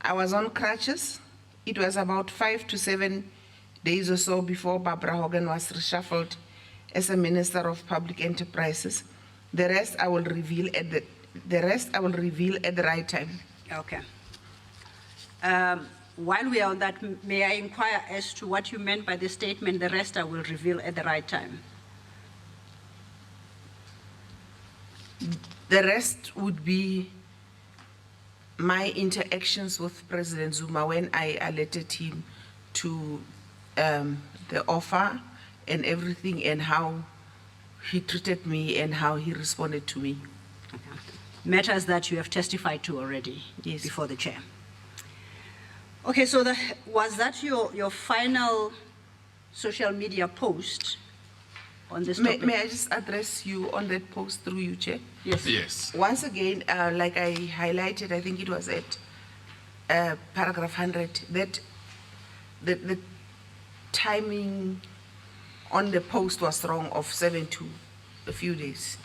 I was on crutches. It was about 5 to 7 days or so before Barbara Hogan was reshuffled as a Minister of Public Enterprises. The rest I will reveal at the right time. Okay. While we are on that, may I inquire as to what you meant by the statement, the rest I will reveal at the right time? The rest would be my interactions with President Zuma when I alerted him to the offer and everything, and how he treated me and how he responded to me. Okay. Matters that you have testified to already. Yes. Before the chair. Okay, so was that your final social media post on this topic? May I just address you on that post through you, Chair? Yes. Yes. Once again, like I highlighted, I think it was at paragraph 100, that the timing on the post was wrong of 7 to a few days.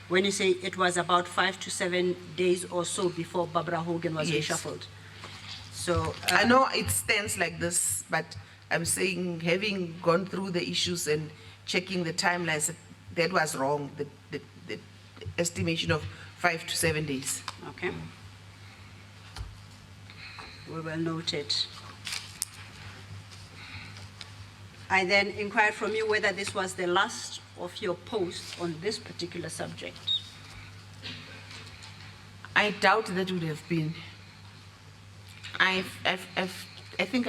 When you say it was about 5 to 7 days or so before Barbara Hogan was Yes. reshuffled. So I know it stands like this, but I'm saying, having gone through the issues and checking the timelines, that was wrong, the estimation of 5 to 7 days. okay. We will note it. I then inquired from you whether this was the last of your posts on this particular subject. I doubt that would have been. I think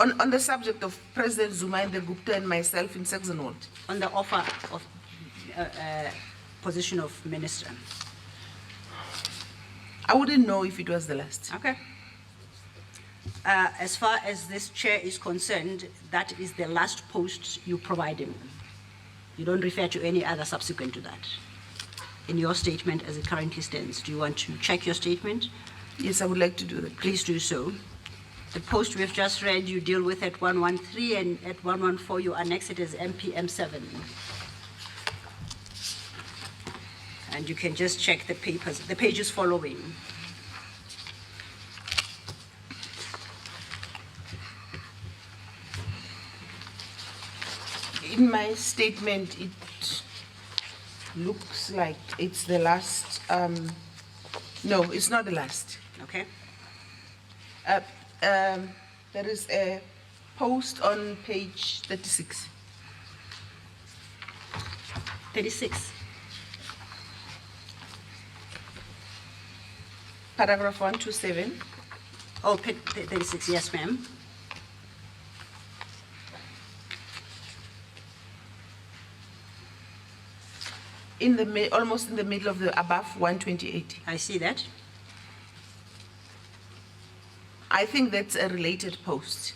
on the subject of President Zuma and the Gupta and myself in Saxonwold. On the offer of position of minister. I wouldn't know if it was the last. Okay. As far as this chair is concerned, that is the last post you provide him. You don't refer to any other subsequent to that in your statement as it currently stands. Do you want to check your statement? Yes, I would like to do that. Please do so. The post we've just read, you deal with at 113, and at 114 you annex it as MPM7. And you can just check the papers, the pages following. In my statement, it looks like it's the last. No, it's not the last. Okay? There is a post on page 36. 36. paragraph 127. Oh, 36, yes, ma'am. Almost in the middle of the above 128. I see that. I think that's a related post.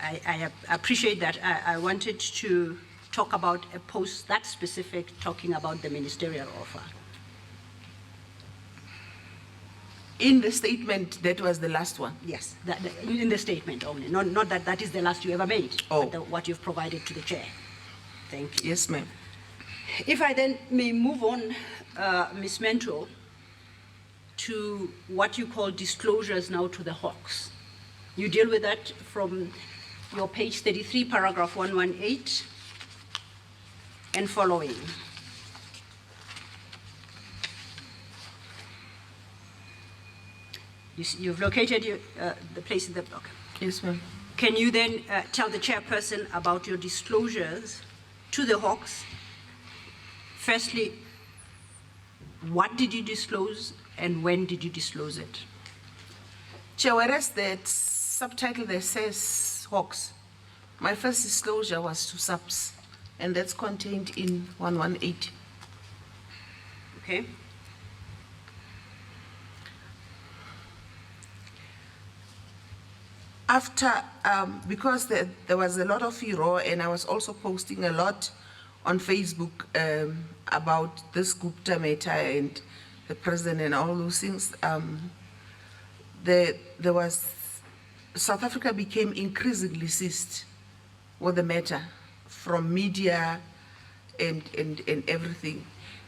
I appreciate that. I wanted to talk about a post that specific talking about the ministerial offer. In the statement, that was the last one. Yes, in the statement only, not that that is the last you ever made, Oh. but what you've provided to the chair. Thank you. Yes, ma'am. If I then may move on, Ms. Mento, to what you call disclosures now to the Hawks. You deal with that from your page 33, paragraph 118 and following. You've located the place in the book. Yes, ma'am. Can you then tell the chairperson about your disclosures to the Hawks? Firstly, what did you disclose and when did you disclose it? Chair, whereas that subtitle there says Hawks, my first disclosure was to SABC, and that's contained in 118. Okay. After, because there was a lot of furor, and I was also posting a lot on Facebook about this Gupta matter and the president and all those things, South Africa became increasingly seized with the matter from media and everything.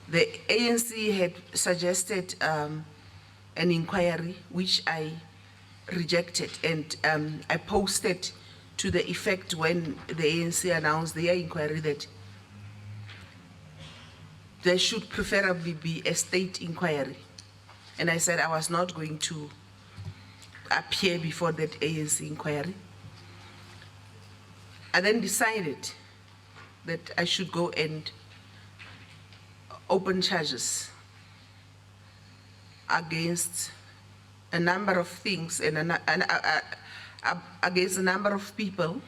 The ANC had suggested an inquiry, which I rejected, and I posted to the effect when the ANC announced their inquiry that there should preferably be a state inquiry. And I said I was not going to appear before that ANC inquiry. I then decided that I should go and open charges against a number of things and against a number of people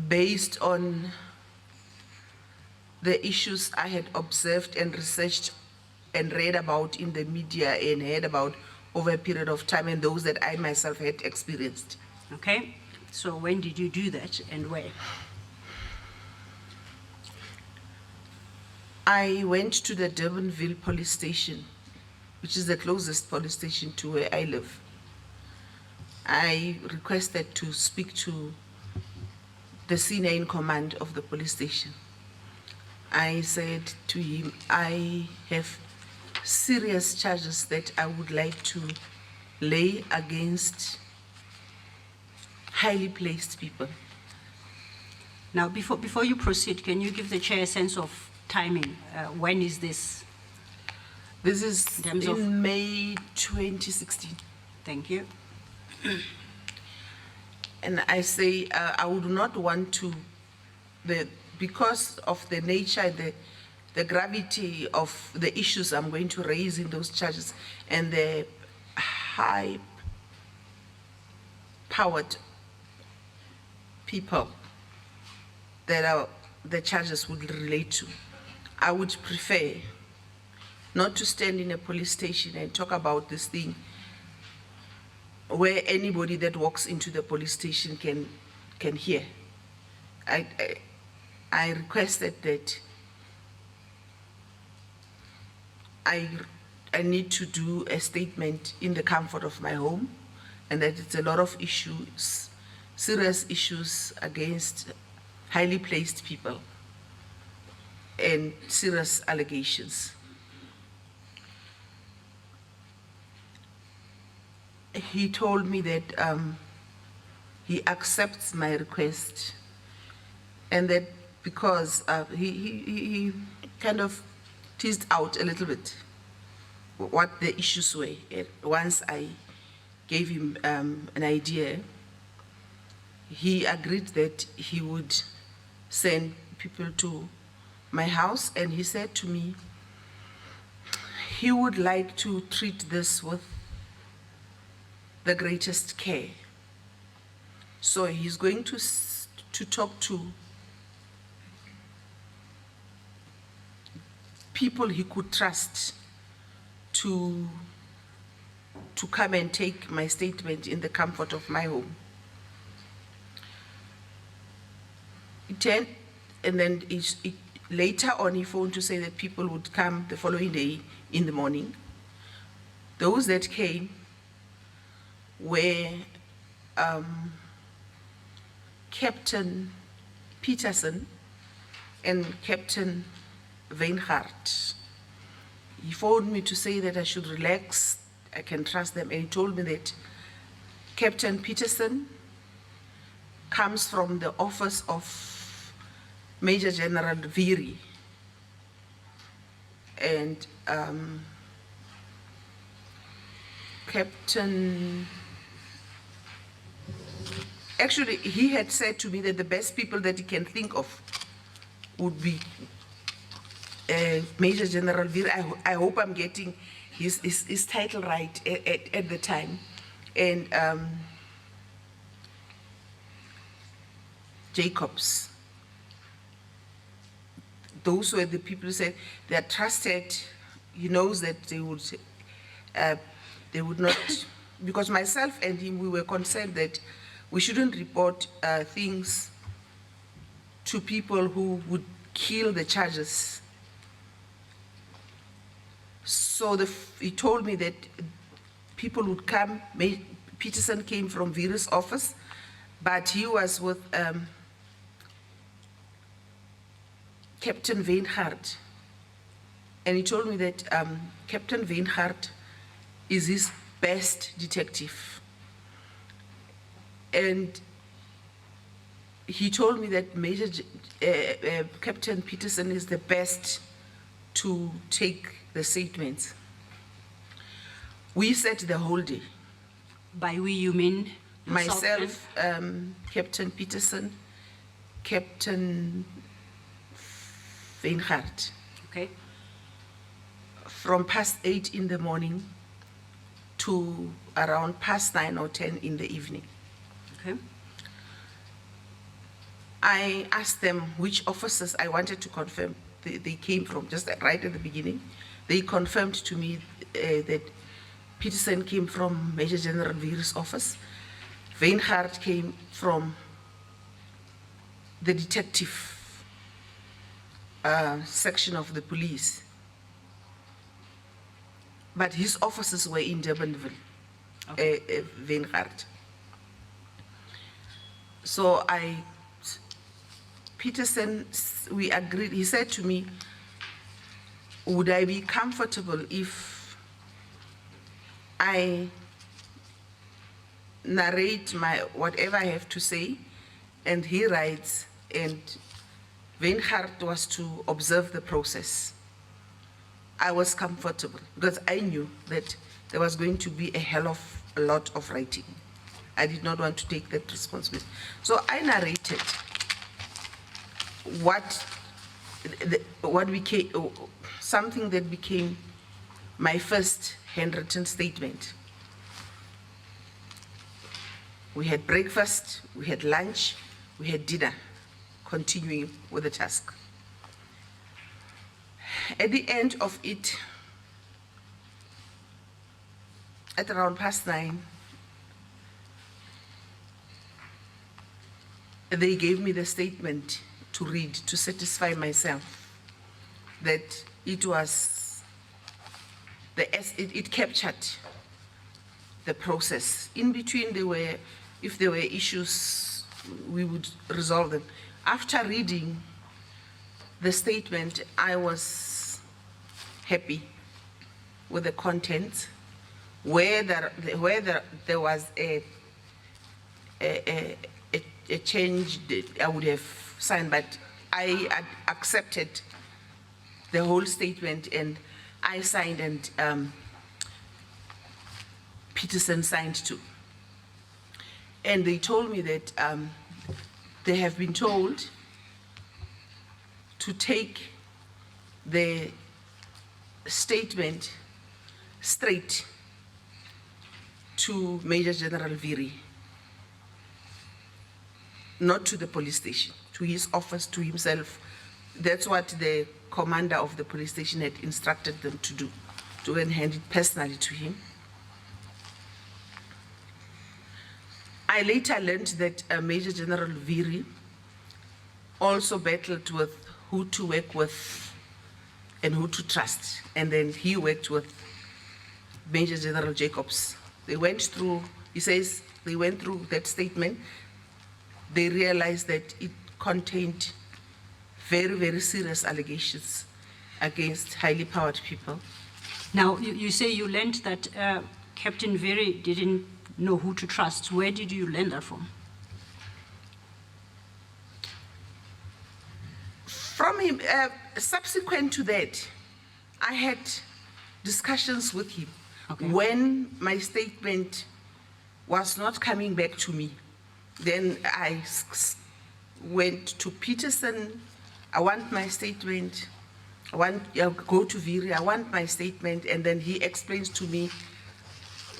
based on the issues I had observed and researched and read about in the media and heard about over a period of time, and those that I myself had experienced. Okay, so when did you do that and where? I went to the Durbanville police station, which is the closest police station to where I live. I requested to speak to the senior in command of the police station. I said to him, I have serious charges that I would like to lay against highly placed people. Now, before you proceed, can you give the chair a sense of timing? When is this? This is in in May 2016. Thank you. And I say I would not want to, because of the nature, the gravity of the issues I'm going to raise in those charges and the high-powered people that the charges would relate to, I would prefer not to stand in a police station and talk about this thing where anybody that walks into the police station can hear. I requested that I need to do a statement in the comfort of my home, and that it's a lot of issues, serious issues against highly placed people and serious allegations. He told me that he accepts my request, and that because he kind of teased out a little bit what the issues were. Once I gave him an idea, he agreed that he would send people to my house, and he said to me he would like to treat this with the greatest care. So he's going to talk to people he could trust to come and take my statement in the comfort of my home. And then later on he phoned to say that people would come the following day in the morning. Those that came were Captain Peterson and Captain Weinhardt. He phoned me to say that I should relax, I can trust them, and he told me that Captain Peterson comes from the office of Major General Vytjie, and actually he had said to me that the best people that he can think of would be Major General Vytjie. I hope I'm getting his title right at the time, and Jacobs. Those were the people who said they are trusted. He knows that they would not, because myself and him, we were concerned that we shouldn't report things to people who would kill the charges. So he told me that people would come. Peterson came from Vytjie's office, but he was with Captain Weinhardt, and he told me that Captain Weinhardt is his best detective. And he told me that Captain Peterson is the best to take the statements. We sat the whole day. By we, you mean? Myself, Captain Peterson, Captain Weinhardt. Okay. From past 8 in the morning to around past 9 or 10 in the evening. Okay. I asked them which officers I wanted to confirm they came from, just right at the beginning. They confirmed to me that Peterson came from Major General Vytjie's office. Weinhardt came from the detective section of the police. But his offices were in Durbanville, okay. Weinhardt. So Peterson, we agreed, he said to me, would I be comfortable if I narrate whatever I have to say, and he writes, and Weinhardt was to observe the process. I was comfortable because I knew that there was going to be a hell of a lot of writing. I did not want to take that responsibility. So I narrated what became something that became my first handwritten statement. We had breakfast, we had lunch, we had dinner, continuing with the task. At the end of it, at around past 9, they gave me the statement to read to satisfy myself that it was it captured the process. In between, if there were issues, we would resolve them. After reading the statement, I was happy with the content. Where there was a change, I would have signed, but I accepted the whole statement, and I signed, and Peterson signed too. And they told me that they have been told to take the statement straight to Major General Vytjie, not to the police station, to his office, to himself. That's what the commander of the police station had instructed them to do, to go and hand it personally to him. I later learned that Major General Vytjie also battled with who to work with and who to trust. And then he worked with Major General Jacobs. They went through, he says, they went through that statement. They realized that it contained very, very serious allegations against highly powered people. Now, you say you learned that Captain Vytjie didn't know who to trust. Where did you learn that from? From him, subsequent to that, I had discussions with him. Okay. When my statement was not coming back to me, then I went to Peterson. I want my statement. Go to Vytjie. I want my statement, and then he explains to me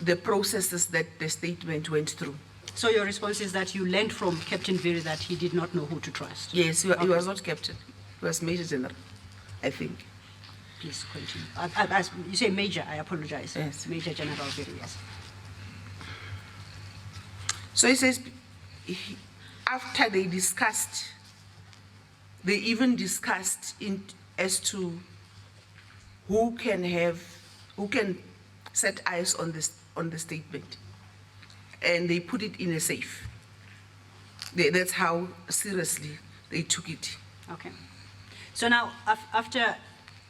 the processes that the statement went through. So your response is that you learned from Captain Vytjie that he did not know who to trust? Yes, he was not captain. He was Major General, I think. Please continue. You say Major, I apologize. Yes. Major General Vytjie, yes. So he says, after they discussed, they even discussed as to who can set eyes on the statement, and they put it in a safe. That's how seriously they took it. Okay. So now, after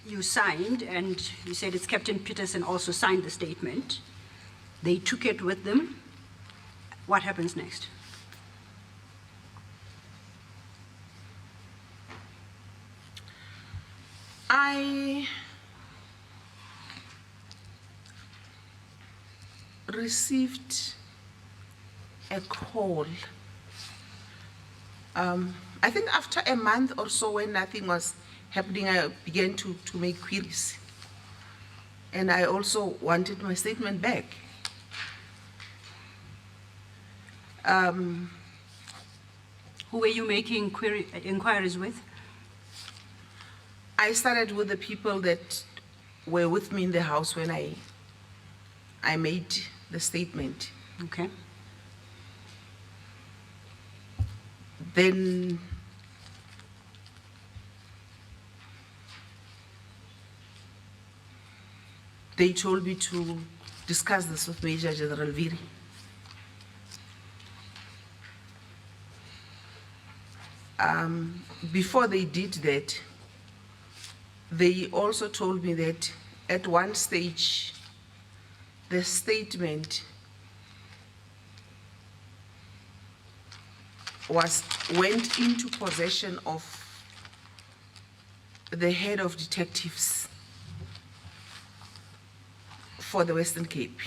you signed, and you said it's Captain Peterson also signed the statement, they took it with them. What happens next? I received a call. I think after a month or so, when nothing was happening, I began to make queries. And I also wanted my statement back. Who were you making inquiries with? I started with the people that were with me in the house when I made the statement. Okay. Then they told me to discuss this with Major General Vytjie. Before they did that, they also told me that at one stage, the statement went into possession of the head of detectives for the Western Cape.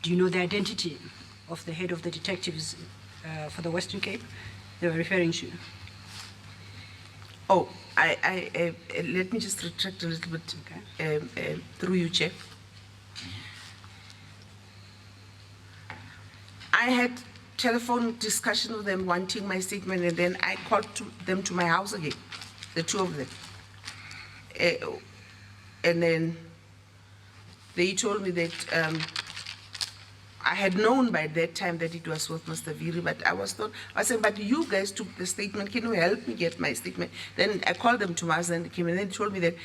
Do you know the identity of the head of the detectives for the Western Cape they were referring to? Oh, let me just retract a little bit, okay. Through you, Chair. I had telephone discussion with them wanting my statement, and then I called them to my house again, the two of them. And then they told me that I had known by that time that it was with Mr. Vytjie, but I said, but you guys took the statement, can you help me get my statement? Then I called them to my house and they came, and then told me that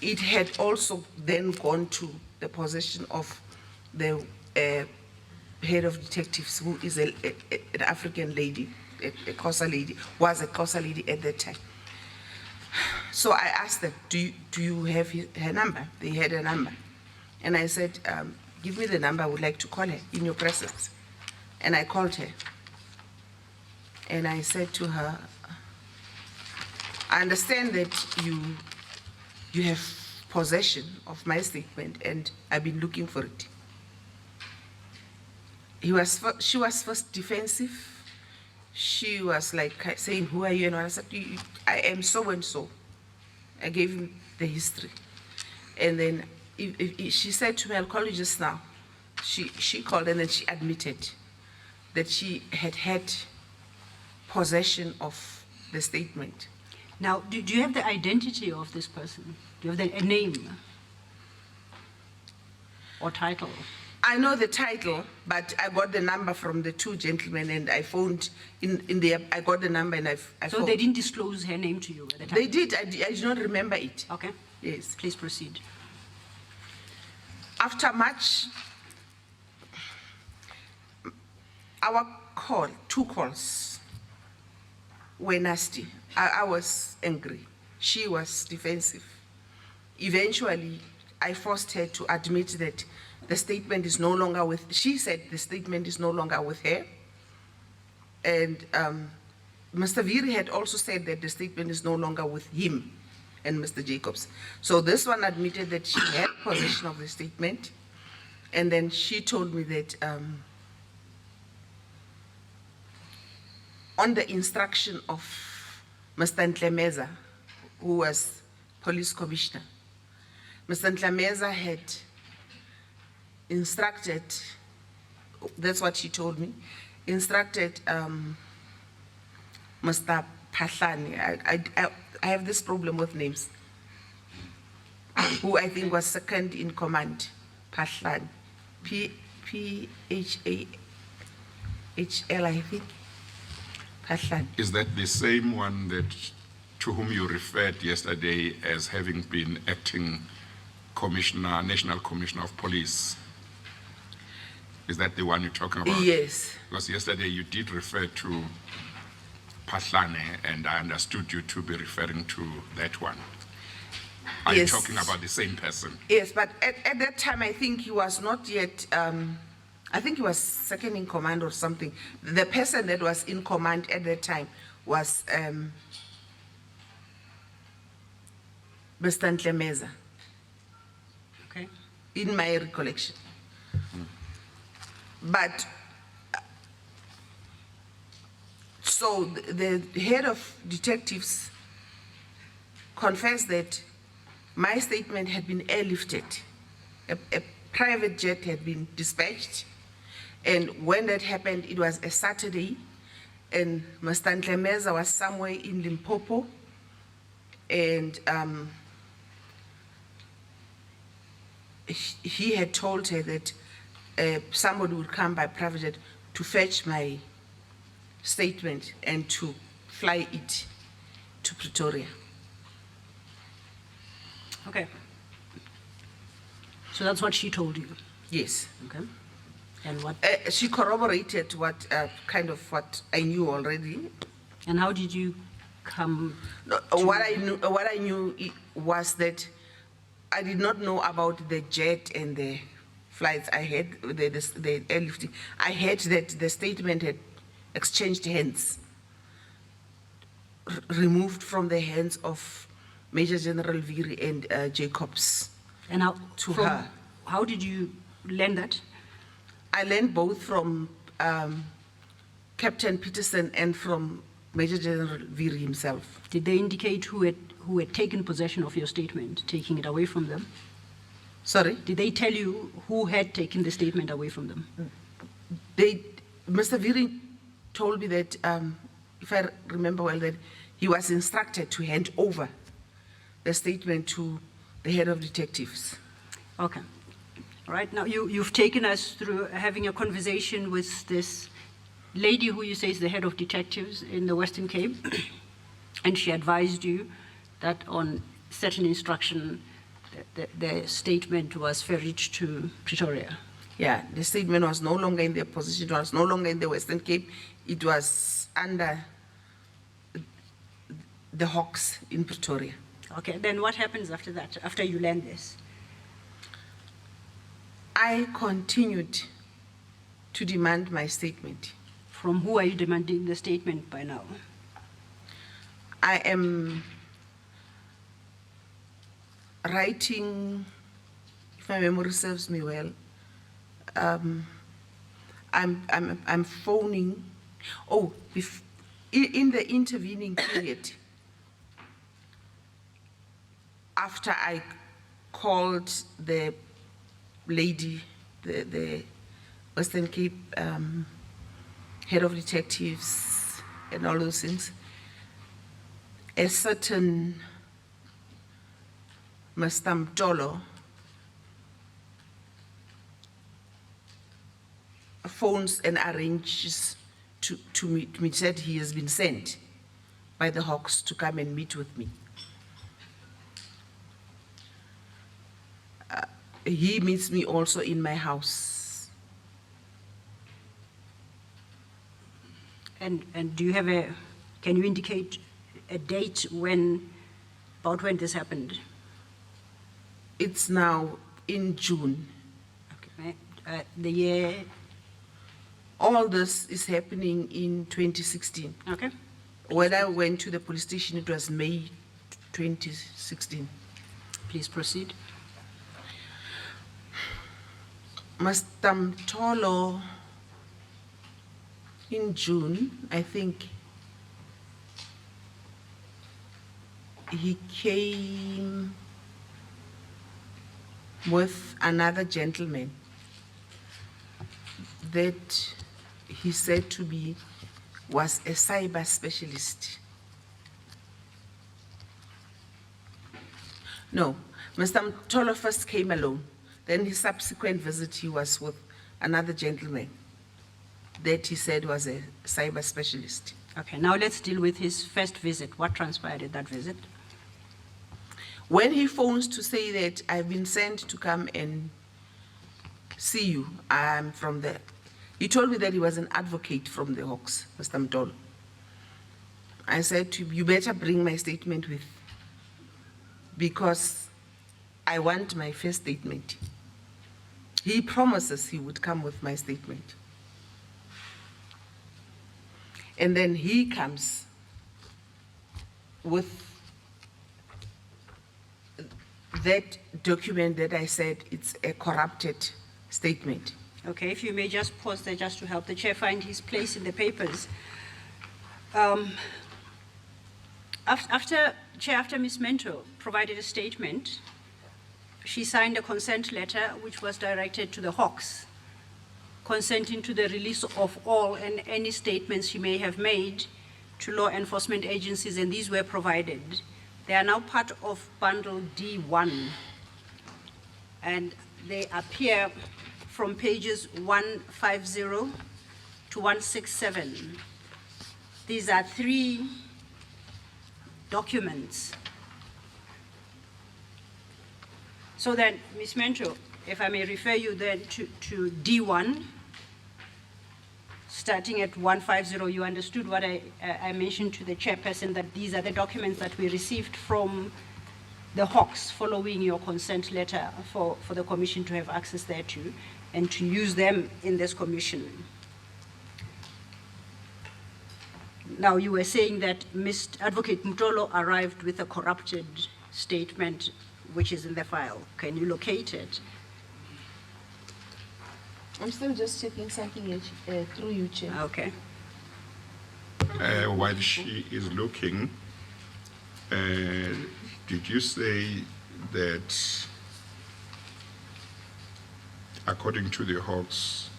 it had also then gone to the possession of the head of detectives, who is an African lady, a Xhosa lady, was a Xhosa lady at that time. So I asked them, do you have her number? They had a number. And I said, give me the number, I would like to call her in your presence. And I called her. And I said to her, I understand that you have possession of my statement, and I've been looking for it. She was first defensive. She was like saying, who are you? And I said, I am so and so. I gave him the history. And then she said to me, I'll call you just now. She called and then she admitted that she had possession of the statement. Now, do you have the identity of this person? Do you have a name or title? I know the title, but I got the number from the two gentlemen, and I phoned I got the number and I So phoned. they didn't disclose her name to you at the time? They did. I do not remember it. Okay. Yes. Please proceed. After much, our two calls were nasty. I was angry. She was defensive. Eventually, I forced her to admit that the statement is no longer with, she said the statement is no longer with her. And Mr. Vytjie had also said that the statement is no longer with him and Mr. Jacobs. So this one admitted that she had possession of the statement. And then she told me that on the instruction of Mr. Ntlemeza, who was police commissioner, Mr. Ntlemeza had instructed, that's what she told me, instructed Mr. Pahlani, I have this problem with names, who I think was second in command, Pahlani, P-H-A-H-L, I think, Pahlani. Is that the same one that to whom you referred yesterday as having been acting commissioner, National Commissioner of Police? Is that the one you're talking about? Yes. Because yesterday you did refer to Pahlane, and I understood you to be referring to that one. Are Yes. you talking about the same person? Yes, but at that time, I think he was not yet, I think he was second in command or something. The person that was in command at that time was Mr. Ntlemeza, Okay. in my recollection. But, so the head of detectives confessed that my statement had been airlifted. A private jet had been dispatched, and when that happened, it was a Saturday, and Mr. Ntlemeza was somewhere in Limpopo, and he had told her that somebody would come by private jet to fetch my statement and to fly it to Pretoria. Okay. So that's what she told you. Yes. Okay. And what? She corroborated what what I knew already. And how did you come? No, what I knew was that I did not know about the jet and the flights. I had the airlifting. I heard that the statement had exchanged hands, removed from the hands of Major General Vytjie and Jacobs. And how to her? How did you learn that? I learned both from Captain Peterson and from Major General Vytjie himself. Did they indicate who had taken possession of your statement, taking it away from them? Sorry? Did they tell you who had taken the statement away from them? Mr. Vytjie told me that, if I remember well, that he was instructed to hand over the statement to the head of detectives. Okay. All right. Now, you've taken us through having a conversation with this lady who you say is the head of detectives in the Western Cape, and she advised you that on certain instruction, the statement was ferried to Pretoria. Yeah, the statement was no longer in their possession, it was no longer in the Western Cape, it was under the Hawks in Pretoria. Okay, then what happens after that, after you learn this? I continued to demand my statement. From who are you demanding the statement by now? I am writing, if my memory serves me well, I'm phoning. Oh, in the intervening period, after I called the lady, the Western Cape head of detectives and all those things. A certain Mr. Mtolo phones and arranges to meet me, said he has been sent by the Hawks to come and meet with me. He meets me also in my house. And do you have can you indicate a date about when this happened? It's now in June. Okay. The year? All this is happening in 2016. Okay. When I went to the police station, it was May 2016. Please proceed. Mr. Mtolo, in June, I think, he came with another gentleman that he said to me was a cyber specialist. No, Mr. Mtolo first came alone. Then his subsequent visit, he was with another gentleman that he said was a cyber specialist. Okay, now let's deal with his first visit. What transpired at that visit? When he phones to say that I've been sent to come and see you, I'm from the, he told me that he was an advocate from the Hawks, Mr. Mtolo. I said to him, you better bring my statement with, because I want my first statement. He promises he would come with my statement. And then he comes with that document that I said it's a corrupted statement. Okay, if you may just pause there just to help the chair find his place in the papers. After Ms. Mento provided a statement, she signed a consent letter which was directed to the Hawks, consenting to the release of all and any statements she may have made to law enforcement agencies, and these were provided. They are now part of bundle D1, and they appear from pages 150 to 167. These are 3 documents. So then, Ms. Mento, if I may refer you then to D1, starting at 150, you understood what I mentioned to the chairperson, that these are the documents that we received from the Hawks following your consent letter for the commission to have access thereto and to use them in this commission. Now, you were saying that Mr. Advocate Mtolo arrived with a corrupted statement which is in the file. Can you locate it? I'm still just checking something through you, Chair. Okay. While she is looking, did you say that according to the Hawks,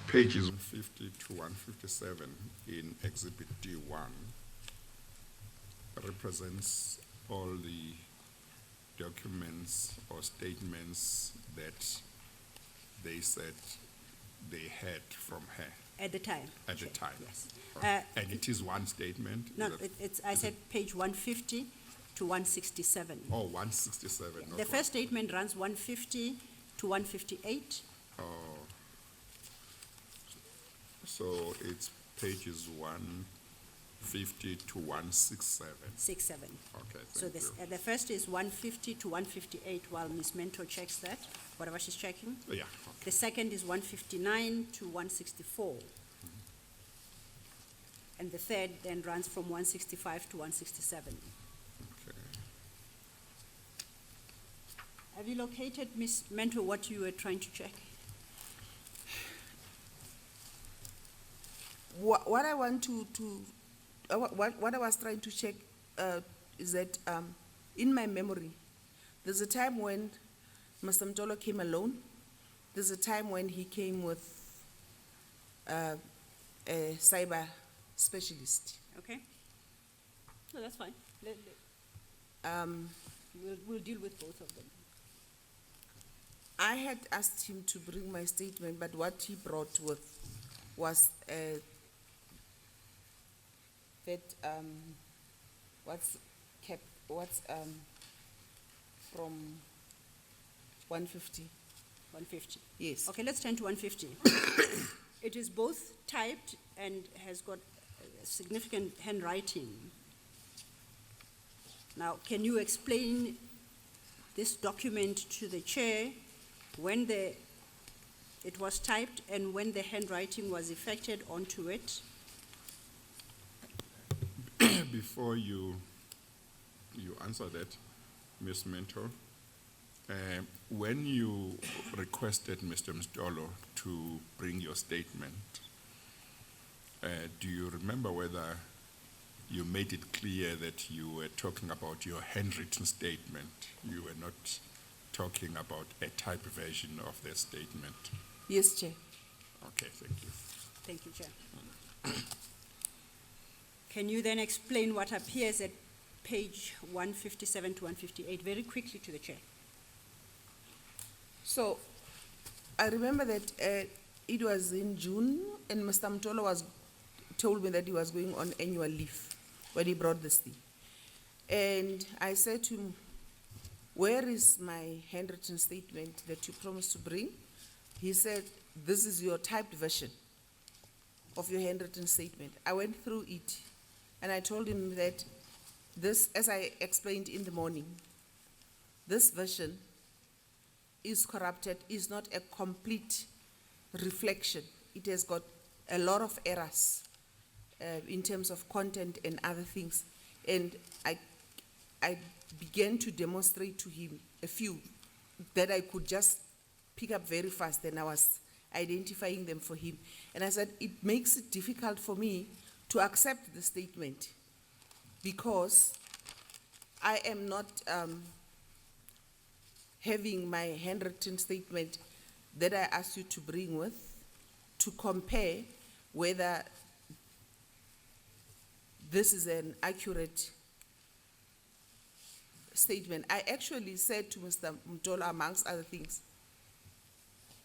pages 150 to 157 in Exhibit D1 represents all the documents or statements that they said they had from her? At the time? At the time. Yes. And it is one statement? No, I said page 150 to 167. Oh, 167. The first statement runs 150 to 158. Oh. So it's pages 150 to 167. 67. Okay, So thank you. the first is 150 to 158 while Ms. Mento checks that, whatever she's checking. Yeah, The second is 159 to 164. And the third then runs from 165 to 167. okay. Have you located, Ms. Mento, what you were trying to check? What I want what I was trying to check is that in my memory, There's a time when Mr. Mtolo came alone. There's a time when he came with a cyber specialist. Okay? No, that's fine. Um, We'll deal with both of them. I had asked him to bring my statement, but what he brought with was from 150. 150. Yes. Okay, let's turn to 150. It is both typed and has got significant handwriting. Now, can you explain this document to the chair when it was typed and when the handwriting was effected onto it? Before you answer that, Ms. Mentor, when you requested Mr. Mstolo to bring your statement, do you remember whether you made it clear that you were talking about your handwritten statement? You were not talking about a typed version of the statement? Yes, Chair. Okay, thank you. Thank you, Chair. Can you then explain what appears at page 157 to 158 very quickly to the chair? So, I remember that it was in June, and Mr. Mtolo told me that he was going on annual leave when he brought this thing. And I said to him, where is my handwritten statement that you promised to bring? He said, this is your typed version of your handwritten statement. I went through it, and I told him that this, as I explained in the morning, this version is corrupted, is not a complete reflection. It has got a lot of errors in terms of content and other things. And I began to demonstrate to him a few that I could just pick up very fast, and I was identifying them for him. And I said, it makes it difficult for me to accept the statement because I am not having my handwritten statement that I asked you to bring with to compare whether this is an accurate statement. I actually said to Mr. Mtolo, amongst other things,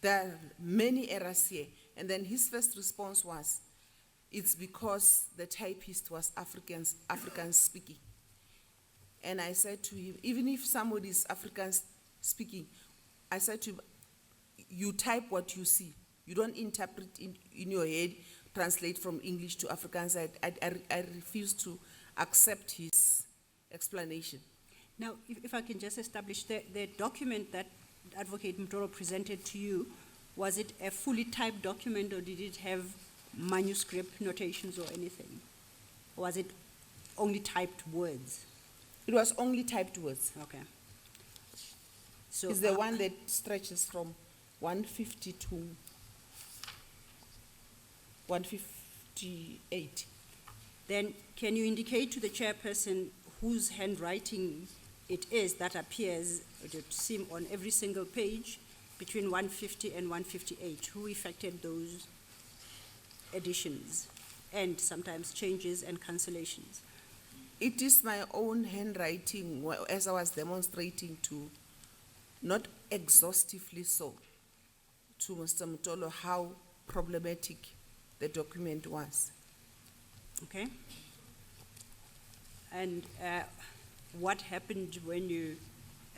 there are many errors here. And then his first response was, it's because the typist was African speaking. And I said to him, even if somebody is African speaking, I said to him, you type what you see. You don't interpret in your head, translate from English to Afrikaans. I refuse to accept his explanation. Now, if I can just establish, the document that Advocate Mtolo presented to you, was it a fully typed document, or did it have manuscript notations or anything? Or was it only typed words? It was only typed words. Okay. So it's the one that stretches from 150 to 158. Then can you indicate to the chairperson whose handwriting it is that appears to seem on every single page between 150 and 158? Who effected those additions and sometimes changes and cancellations? It is my own handwriting, as I was demonstrating to, not exhaustively so, to Mr. Mtolo how problematic the document was. Okay. And what happened when you,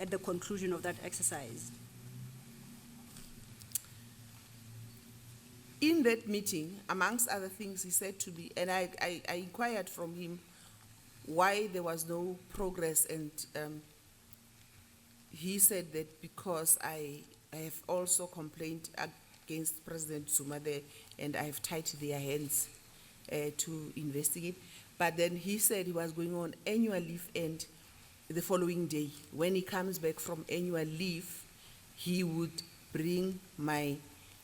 at the conclusion of that exercise? In that meeting, amongst other things, he said to me, and I inquired from him why there was no progress, and he said that because I have also complained against President Zuma there, and I have tied their hands to investigate. But then he said he was going on annual leave, and the following day, when he comes back from annual leave, he would bring my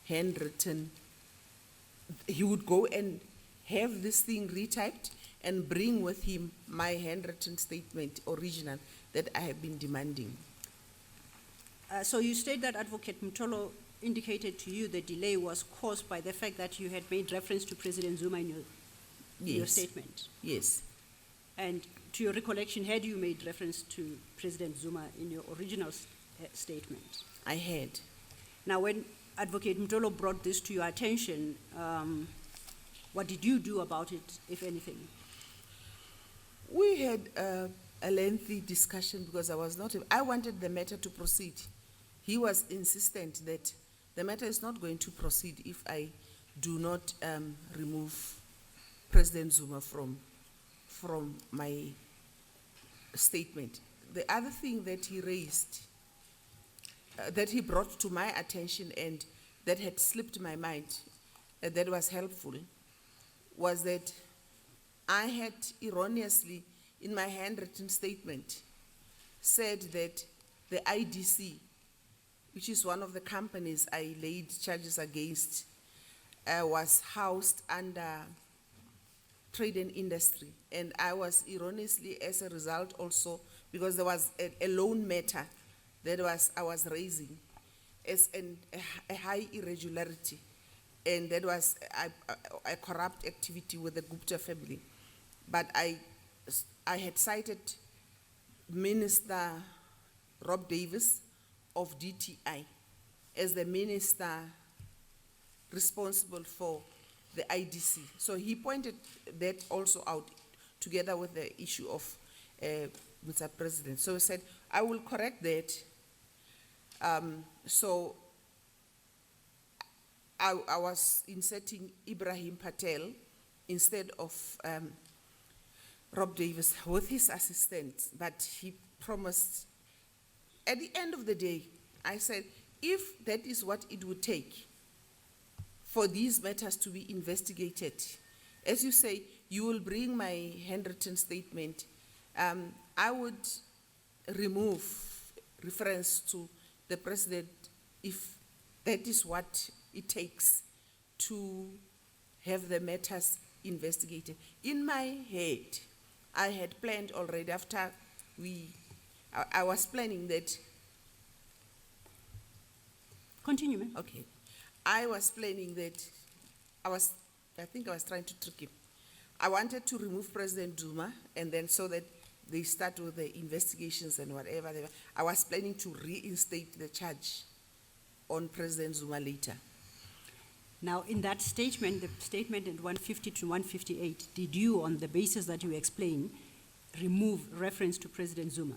handwritten, he would go and have this thing retyped and bring with him my handwritten statement, original, that I have been demanding. So you state that Advocate Mtolo indicated to you the delay was caused by the fact that you had made reference to President Zuma in your Yes. statement. Yes. And to your recollection, had you made reference to President Zuma in your original statement? I had. Now, when Advocate Mtolo brought this to your attention, what did you do about it, if anything? We had a lengthy discussion because I wanted the matter to proceed. He was insistent that the matter is not going to proceed if I do not remove President Zuma from my statement. The other thing that he raised, that he brought to my attention and that had slipped my mind, that was helpful, was that I had erroneously, in my handwritten statement, said that the IDC, which is one of the companies I laid charges against, was housed under trade and industry. And I was erroneously, as a result also, because there was a loan matter that I was raising as a high irregularity. And that was a corrupt activity with the Gupta family. But I had cited Minister Rob Davis of DTI as the minister responsible for the IDC. So he pointed that also out together with the issue of Mr. President. So he said, I will correct that. So I was inserting Ibrahim Patel instead of Rob Davis with his assistant, but he promised. At the end of the day, I said, if that is what it would take for these matters to be investigated, as you say, you will bring my handwritten statement, I would remove reference to the president if that is what it takes to have the matters investigated. In my head, I had planned already after I was planning that. Continue, ma'am. Okay. I was planning that, I think I was trying to trick him. I wanted to remove President Zuma and then so that they start with the investigations and whatever. I was planning to reinstate the charge on President Zuma later. Now, in that statement, the statement at 150 to 158, did you, on the basis that you explain, remove reference to President Zuma?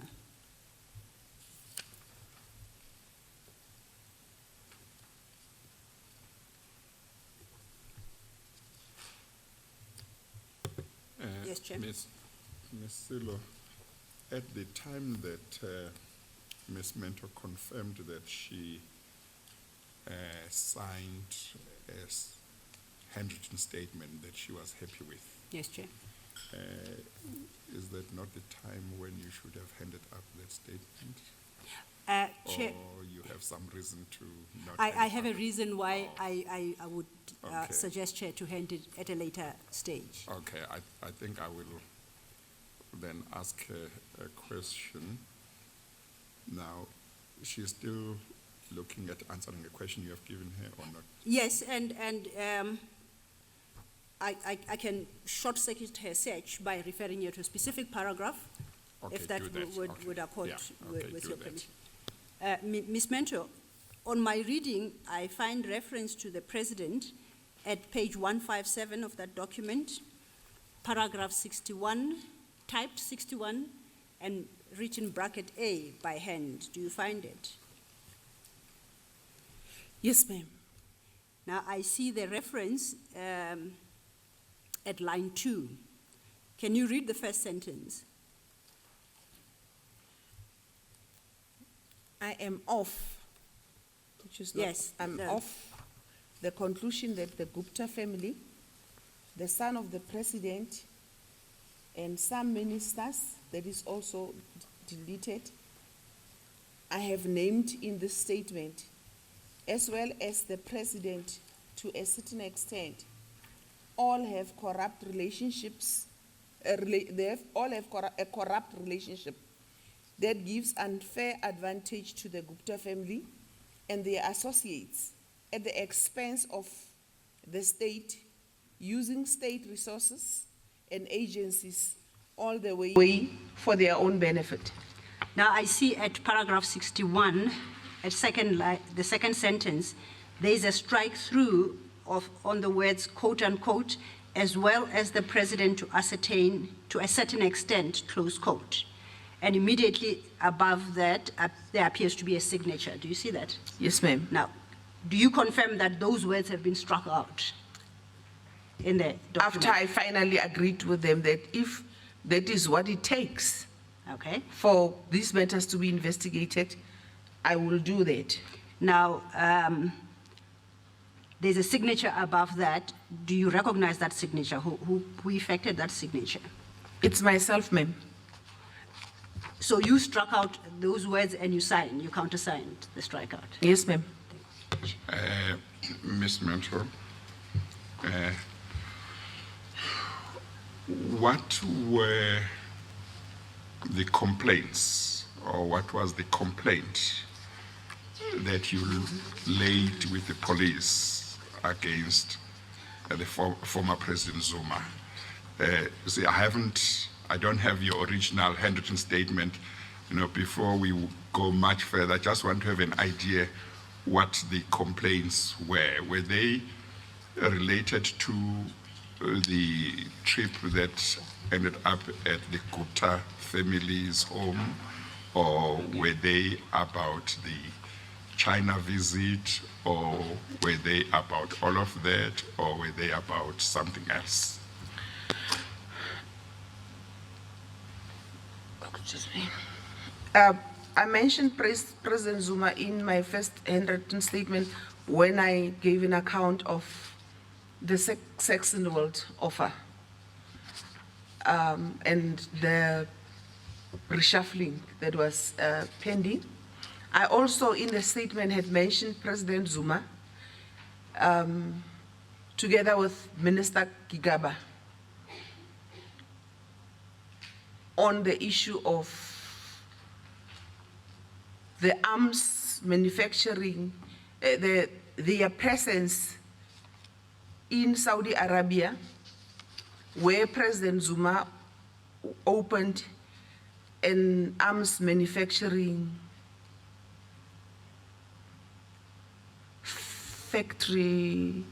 Yes, Chair. Ms. Silo, at the time that Ms. Mentor confirmed that she signed a handwritten statement that she was happy with, Yes, Chair. is that not the time when you should have handed up that statement? Chair, Or you have some reason to not? I have a reason why I would Okay. suggest, Chair, to hand it at a later stage. Okay, I think I will then ask her a question. Now, she's still looking at answering a question you have given her or not? Yes, and I can short-circuit her search by referring you to a specific paragraph, Okay, if that do that. would Okay. accord Yeah, with okay, do your that. permission. Ms. Mentor, on my reading, I find reference to the President at page 157 of that document, paragraph 61, typed 61, and written bracket A by hand. Do you find it? Yes, ma'am. Now, I see the reference at line 2. Can you read the first sentence? I am off, which is not, Yes, I'm the- off the conclusion that the Gupta family, the son of the president, and some ministers, that is also deleted, I have named in this statement, as well as the president to a certain extent, all have corrupt relationships, all have a corrupt relationship that gives unfair advantage to the Gupta family and their associates at the expense of the state, using state resources and agencies all the way for their own benefit. Now I see at paragraph 61, at the second sentence, there is a strike through on the words quote unquote, as well as the president to ascertain to a certain extent, close quote. And immediately above that, there appears to be a signature. Do you see that? Yes, ma'am. Now, do you confirm that those words have been struck out in the document? After I finally agreed with them that if that is what it takes Okay. for these matters to be investigated, I will do that. Now, there's a signature above that. Do you recognize that signature? Who effected that signature? It's myself, ma'am. So you struck out those words and you signed, you countersigned the strikeout? Yes, ma'am. Ms. Mentor, what were the complaints, or what was the complaint that you laid with the police against the former President Zuma? See, I don't have your original handwritten statement. You know, before we go much further, I just want to have an idea what the complaints were. Were they related to the trip that ended up at the Gupta family's home, or were they about the China visit, or were they about all of that, or were they about something else? I mentioned President Zuma in my first handwritten statement when I gave an account of the sex in the world offer and the reshuffling that was pending. I also, in the statement, had mentioned President Zuma together with Minister Gigaba on the issue of the arms manufacturing, their presence in Saudi Arabia, where President Zuma opened an arms manufacturing factory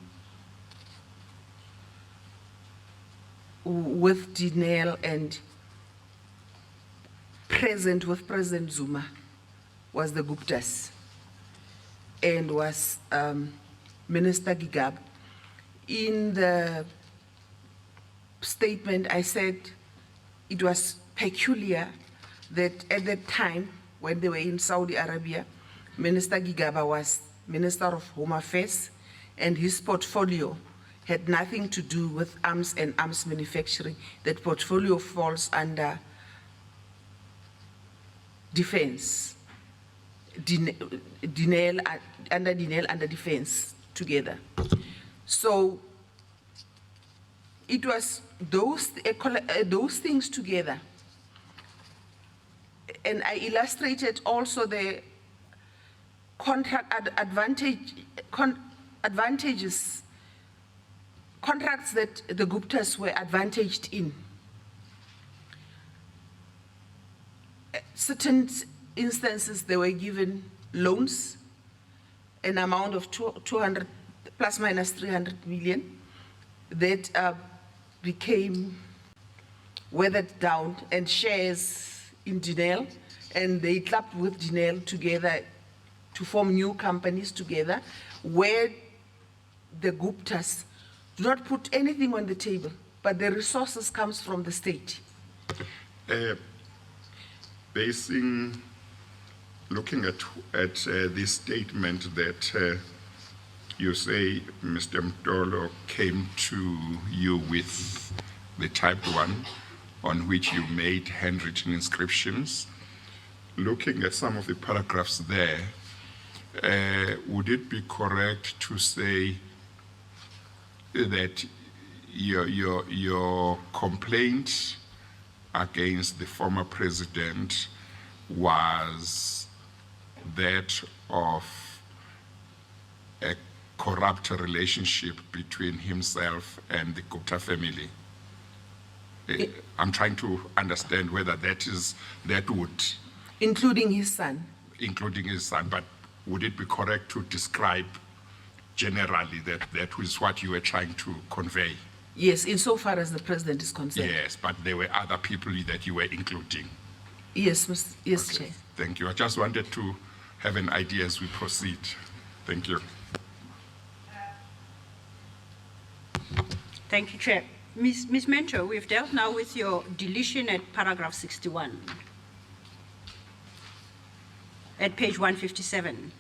with Dinel and present with President Zuma was the Guptas and was Minister Gigab. In the statement, I said it was peculiar that at that time, when they were in Saudi Arabia, Minister Gigaba was Minister of Home Affairs, and his portfolio had nothing to do with arms and arms manufacturing. That portfolio falls under defense, under defense together. So it was those things together. And I illustrated also the contract advantages, contracts that the Guptas were advantaged in. Certain instances, they were given loans, an amount of 200 plus minus 300 million that became weathered down, and shares in Dinel, and they clapped with Dinel together to form new companies together, where the Guptas do not put anything on the table, but the resources comes from the state. Looking at this statement that you say Mr. Mtolo came to you with the typed one on which you made handwritten inscriptions, looking at some of the paragraphs there, would it be correct to say that your complaint against the former president was that of a corrupt relationship between himself and the Gupta family. I'm trying to understand whether that would, Including his son. including his son, but would it be correct to describe generally that is what you were trying to convey? Yes, insofar as the president is concerned. Yes, but there were other people that you were including. Yes, yes, Okay, Chair. thank you. I just wanted to have an idea as we proceed. Thank you. Thank you, Chair. Ms. Mentor, we've dealt now with your deletion at paragraph 61. At page 157.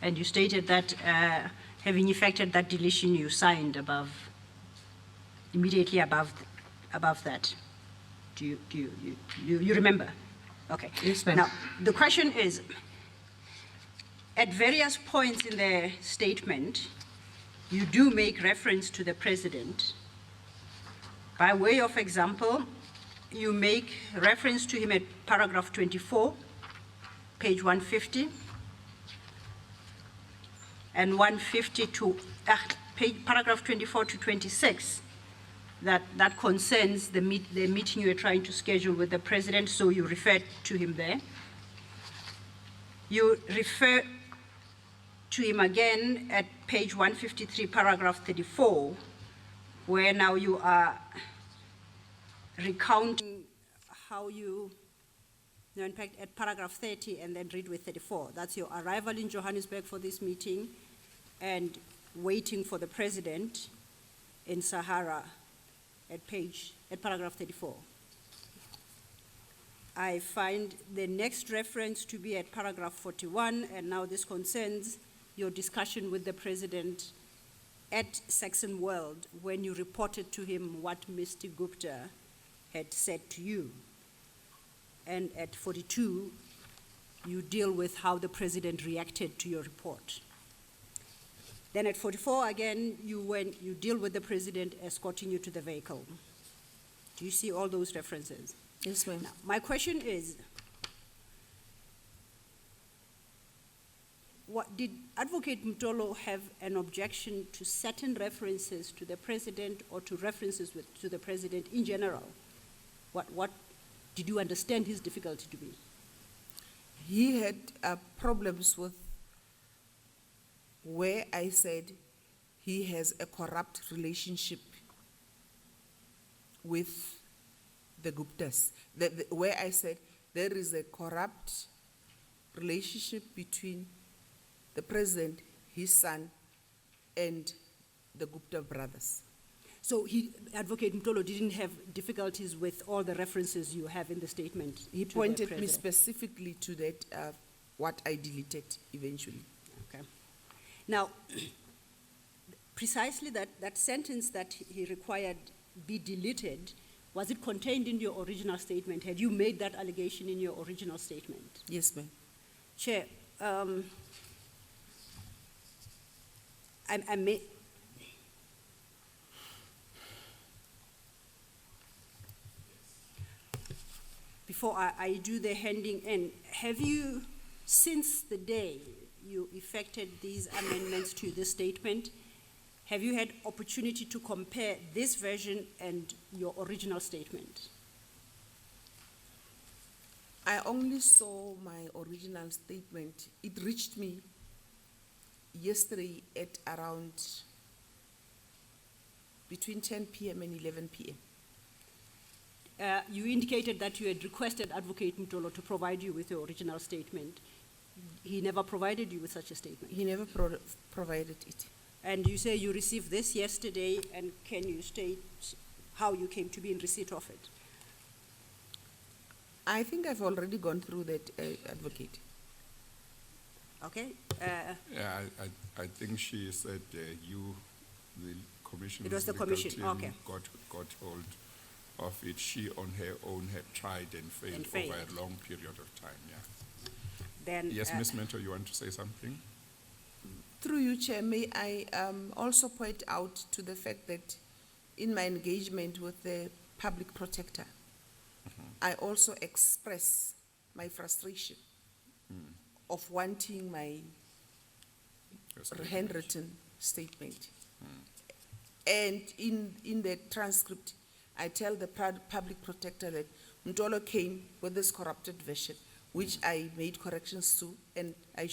And you stated that having effected that deletion, you signed immediately above that. Do you remember? Okay. Yes, ma'am. Now, the question is, at various points in the statement, you do make reference to the president. By way of example, you make reference to him at paragraph 24, page 150, and 150 to paragraph 24 to 26, that concerns the meeting you are trying to schedule with the president, so you refer to him there. You refer to him again at page 153, paragraph 34, where now you are recounting how in fact, at paragraph 30, and then read with 34. That's your arrival in Johannesburg for this meeting and waiting for the president in Sahara at paragraph 34. I find the next reference to be at paragraph 41, and now this concerns your discussion with the president at Saxon World when you reported to him what Mr. Gupta had said to you. And at 42, you deal with how the president reacted to your report. Then at 44, again, you deal with the president escorting you to the vehicle. Do you see all those references? Yes, ma'am. Now, my question is, did Advocate Mtolo have an objection to certain references to the president or to references to the president in general? What did you understand his difficulty to be? He had problems with where I said he has a corrupt relationship with the Guptas. Where I said there is a corrupt relationship between the president, his son, and the Gupta brothers. So Advocate Mtolo didn't have difficulties with all the references you have in the statement? He pointed me specifically to that, what I deleted eventually. Okay. Now, precisely that sentence that he required be deleted, was it contained in your original statement? Had you made that allegation in your original statement? Yes, ma'am. Chair, I may... Before I do the handing in, have you, since the day you effected these amendments to the statement, have you had opportunity to compare this version and your original statement? I only saw my original statement. It reached me yesterday at around between 10 p.m. and 11 p.m. You indicated that you had requested Advocate Mtolo to provide you with your original statement. He never provided you with such a statement? He never provided it. And you say you received this yesterday, and can you state how you came to be in receipt of it? I think I've already gone through that, Advocate. Okay. Yeah, I think she said the commission. It was the commission, okay. Got hold of it. She on her own had tried and failed over a long period of time, yeah. Then, yes, Ms. Mentor, you want to say something? Through you, Chair, may I also point out to the fact that in my engagement with the public protector, I also express my frustration of wanting my Your statement. handwritten statement. And in the transcript, I tell the public protector that Mtolo came with this corrupted version, which I made corrections to, and I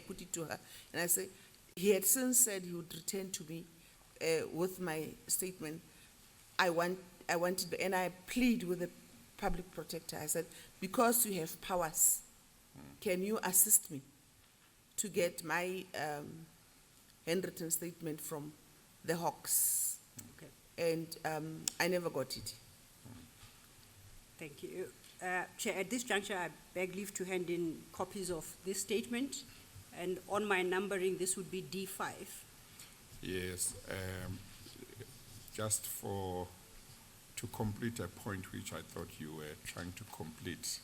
put it to her. And I say, he had since said he would return to me with my statement. I wanted, and I plead with the public protector. I said, because you have powers, can you assist me to get my handwritten statement from the Hawks? Okay. And I never got it. Thank you. Chair, at this juncture, I beg leave to hand in copies of this statement, and on my numbering, this would be D5. Yes, just to complete a point which I thought you were trying to complete.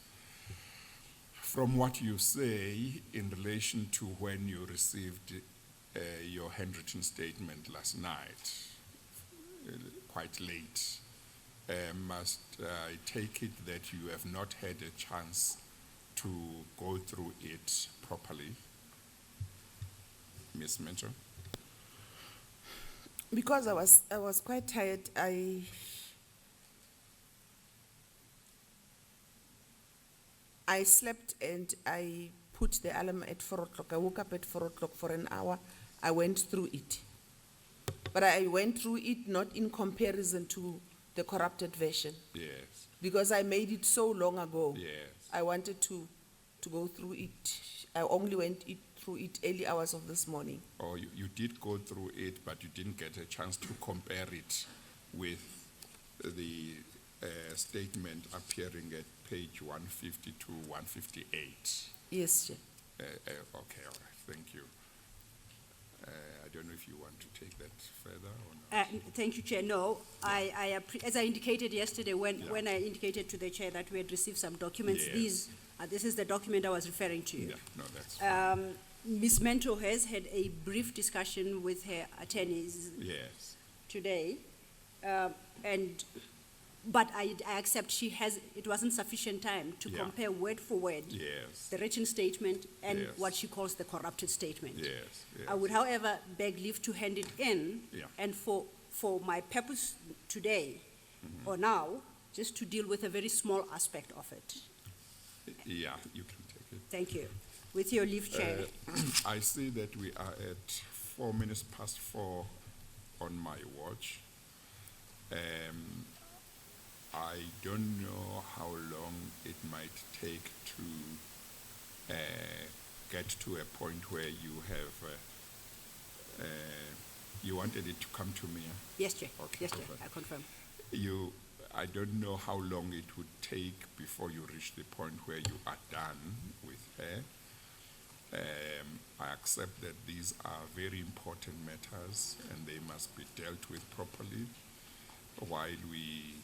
From what you say in relation to when you received your handwritten statement last night, quite late, must I take it that you have not had a chance to go through it properly, Ms. Mentor? Because I was quite tired, I slept and I put the alarm at 4 o'clock. I woke up at 4 o'clock for an hour. I went through it. But I went through it not in comparison to the corrupted version. Yes. Because I made it so long ago. Yes. I wanted to go through it. I only went through it early hours of this morning. Or you did go through it, but you didn't get a chance to compare it with the statement appearing at page 150 to 158. Yes, Chair. Okay, all right, thank you. I don't know if you want to take that further or not. Thank you, Chair. No, as I indicated yesterday when I indicated to the Chair that we had received some documents, Yes. This is the document I was referring to. Yeah, no, that's fine. Ms. Mento has had a brief discussion with her attorneys Yes, today, but I accept it wasn't sufficient time to Yeah. compare word for word yes, the written statement and Yes. what she calls the corrupted statement. yes, yes. I would, however, beg leave to hand it in, Yeah. and for my purpose today or now, just to deal with a very small aspect of it. Yeah, you can take it. Thank you. With your leave, Chair. I see that we are at 4 minutes past 4 on my watch. I don't know how long it might take to get to a point where you have, you wanted it to come to me. Yes, Chair. Okay, Yes, Chair. perfect. I confirm. I don't know how long it would take before you reach the point where you are done with her. I accept that these are very important matters and they must be dealt with properly. While we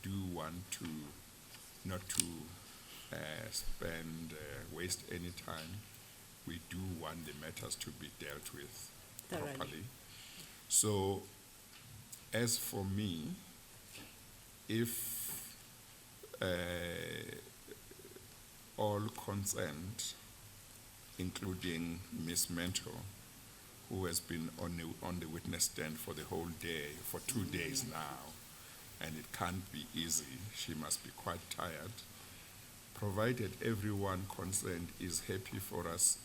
do want to not to waste any time, we do want the matters to be dealt with Thoroughly. properly. So, as for me, if all concerned, including Ms. Mento, who has been on the witness stand for the whole day, for 2 days now, and it can't be easy, she must be quite tired, provided everyone concerned is happy for us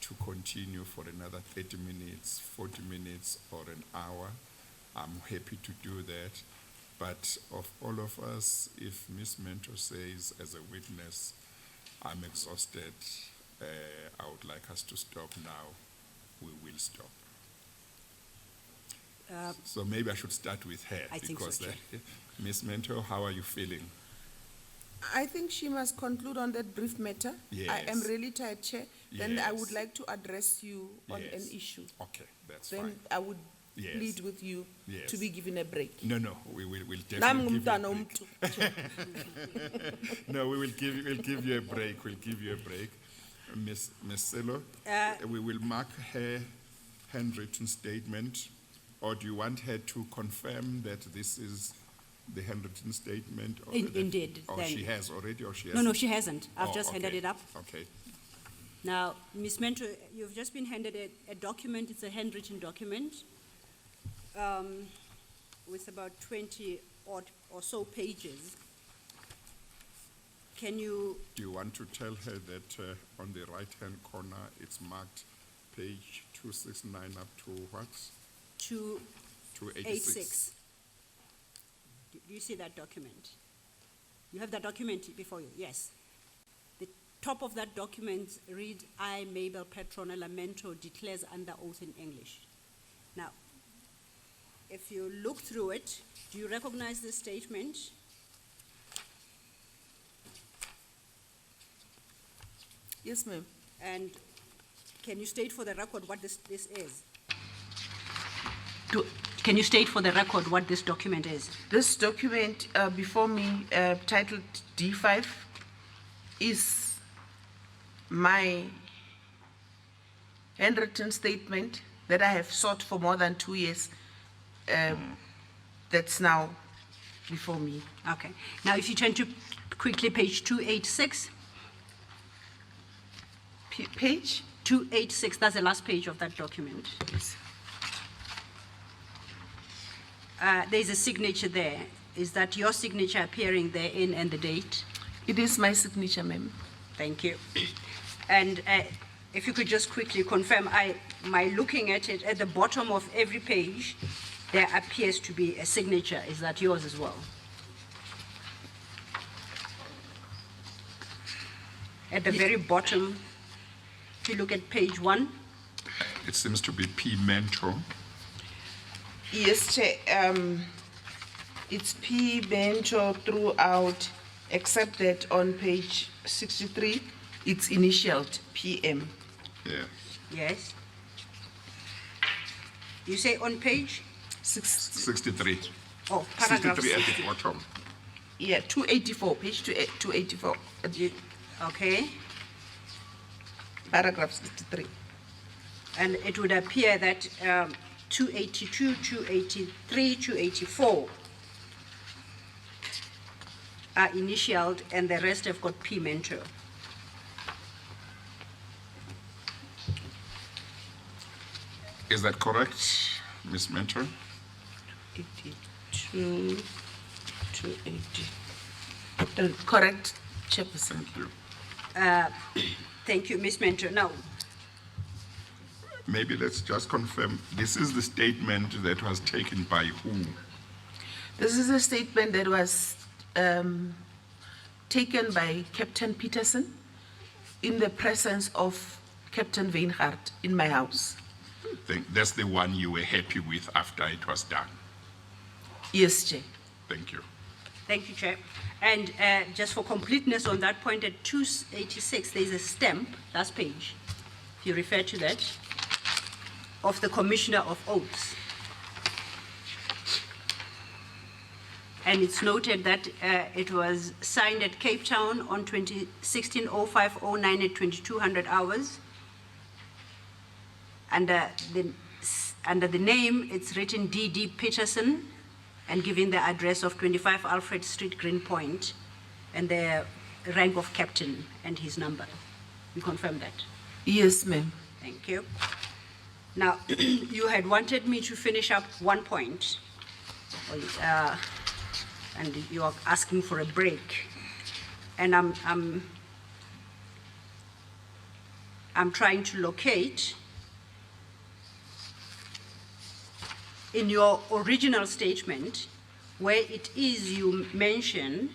to continue for another 30 minutes, 40 minutes, or an hour, I'm happy to do that. But of all of us, if Ms. Mento says as a witness, I'm exhausted, I would like us to stop now, we will stop. So maybe I should start with her. I think so, because Chair. Ms. Mento, how are you feeling? I think she must conclude on that brief matter. I am Yes. really tired, Chair. Then I would Yes. like to address you on an Yes. issue. Okay, that's Then fine. I would Yes. plead with you Yes. to be given a break. No, we'll Nami definitely give you a ngumntwana break. womntu, Chair. No, we'll give you a break. We'll give you a break. Ms. Selo, we will mark her handwritten statement, or do you want her to confirm that this is the handwritten statement? Or Indeed. Or then. she has already, or she No, has? no, she hasn't. I've Oh, just handed okay. it up. Okay. Now, Ms. Mentor, you've just been handed a document. It's a handwritten document with about 20 odd or so pages. Can you, Do you want to tell her that on the right-hand corner, it's marked page 269 up to what? 286? Do you see that document? You have that document before you? Yes. The top of that document reads, I, Mabel Petrona Lamento, declares under oath in English. Now, if you look through it, do you recognize this statement? Yes, ma'am. And can you state for the record what this is? Can you state for the record what this document is? This document before me, titled D5, is my handwritten statement that I have sought for more than 2 years. That's now before me. Okay. Now, if you turn to quickly page 286. Page? 286, that's the last page of that document. Yes. There's a signature there. Is that your signature appearing therein and the date? It is my signature, ma'am. Thank you. And if you could just quickly confirm, my looking at it, at the bottom of every page, there appears to be a signature. Is that yours as well? At the very bottom, if you look at page 1. It seems to be P. Mentor. Yes, Chair. It's P. Mentor throughout, except that on page 63, it's initialed PM. Yeah. Yes. You say on page? 63. Oh, paragraph 63 at the 60. bottom. Yeah, 284, page 284. Okay. Paragraph 63. And it would appear that 282, 283, 284 are initialed and the rest have got P. Mentor. Is that correct, Ms. Mentor? 82, 280. Correct, Chairperson. Thank you. Thank you, Ms. Mentor. Now, Maybe let's just confirm, this is the statement that was taken by who? This is a statement that was taken by Captain Peterson in the presence of Captain Weinhardt in my house. That's the one you were happy with after it was done. Yes, Chair. Thank you. thank you, Chair. And just for completeness on that point, at 286, there's a stamp, last page, if you refer to that, of the Commissioner of Oaths. And it's noted that it was signed at Cape Town on 16/05/09 at 2200 hours. Under the name, it's written D.D. Peterson, and giving the address of 25 Alfred Street, Greenpoint, and the rank of captain and his number. You confirm that? Yes, ma'am. Thank you. Now, you had wanted me to finish up one point, and you are asking for a break. And I'm trying to locate in your original statement where it is you mention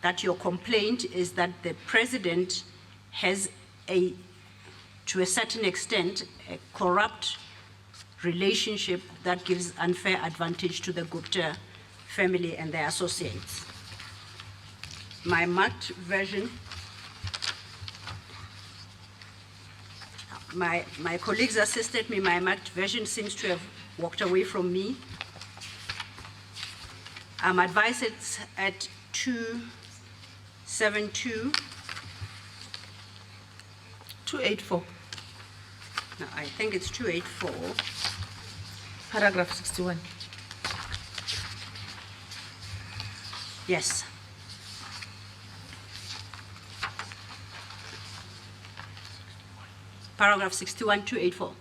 that your complaint is that the president has to a certain extent, a corrupt relationship that gives unfair advantage to the Gupta family and their associates. My marked version, my colleagues assisted me, my marked version seems to have walked away from me. I'm advised it's at 272. 284. No, I think it's 284. Paragraph 61. Yes. Paragraph 61284.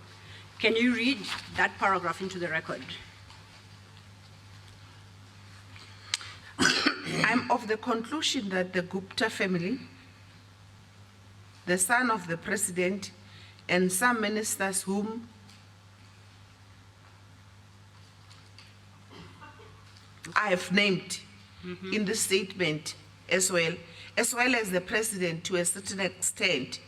Can you read that paragraph into the record? I'm of the conclusion that the Gupta family, the son of the president, and some ministers whom I have named in the statement as well as the president to a certain extent,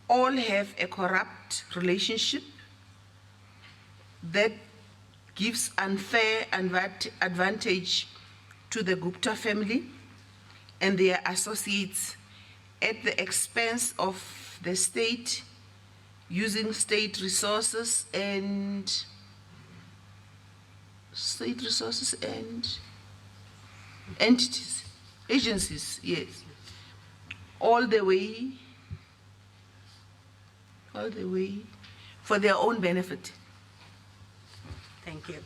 all have a corrupt relationship that gives unfair advantage to the Gupta family and their associates at the expense of the state, using state resources and entities, agencies, yes, all the way for their own benefit. Thank you.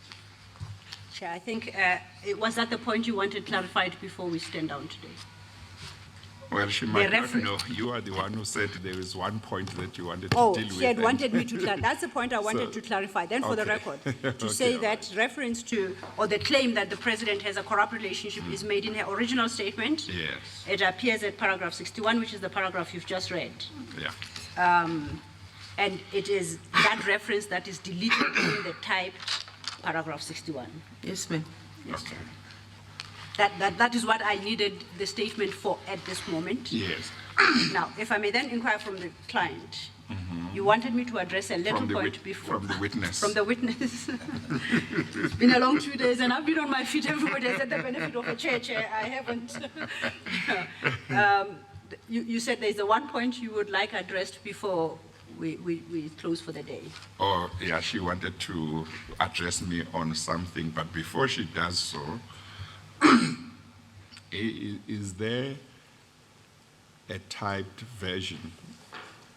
Chair, I think, was that the point you wanted clarified before we stand down today? Well, she might not know. You are the one who said there is one point that you wanted to deal with. She had wanted me to clarify. That's the point I wanted to clarify. Then for the record, to say that reference to, or the claim that the president has a corrupt relationship is made in her original statement. Yes. It appears at paragraph 61, which is the paragraph you've just read. Yeah. And it is that reference that is deleted in the typed paragraph 61. Yes, ma'am. Yes, Chair. That is what I needed the statement for at this moment. Yes. Now, if I may then inquire from the client, you wanted me to address a little point before. From the witness. From the witness. It's been a long 2 days and I've been on my feet. Everybody has had the benefit of a chair. I haven't. You said there's a one point you would like addressed before we close for the day. Oh, yeah, she wanted to address me on something, but before she does so, is there a typed version,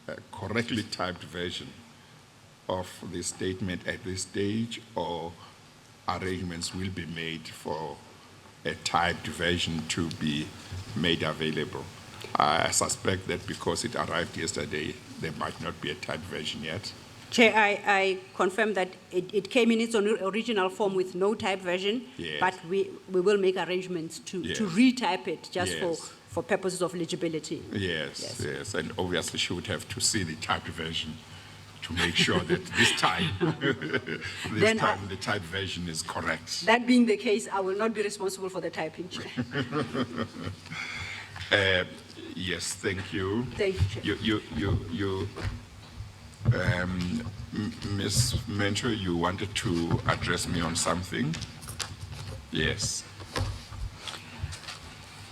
a correctly typed version of the statement at this stage, or arrangements will be made for a typed version to be made available? I suspect that because it arrived yesterday, there might not be a typed version yet. Chair, I confirm that it came in its original form with no type version, yes, but we will make arrangements to retype it just for purposes of legibility. Yes, and obviously she would have to see the typed version to make sure that this time, the typed version is correct. That being the case, I will not be responsible for the typing, Chair. Yes, thank you. Thank you, Chair. Ms. Mentor, you wanted to address me on something? Yes.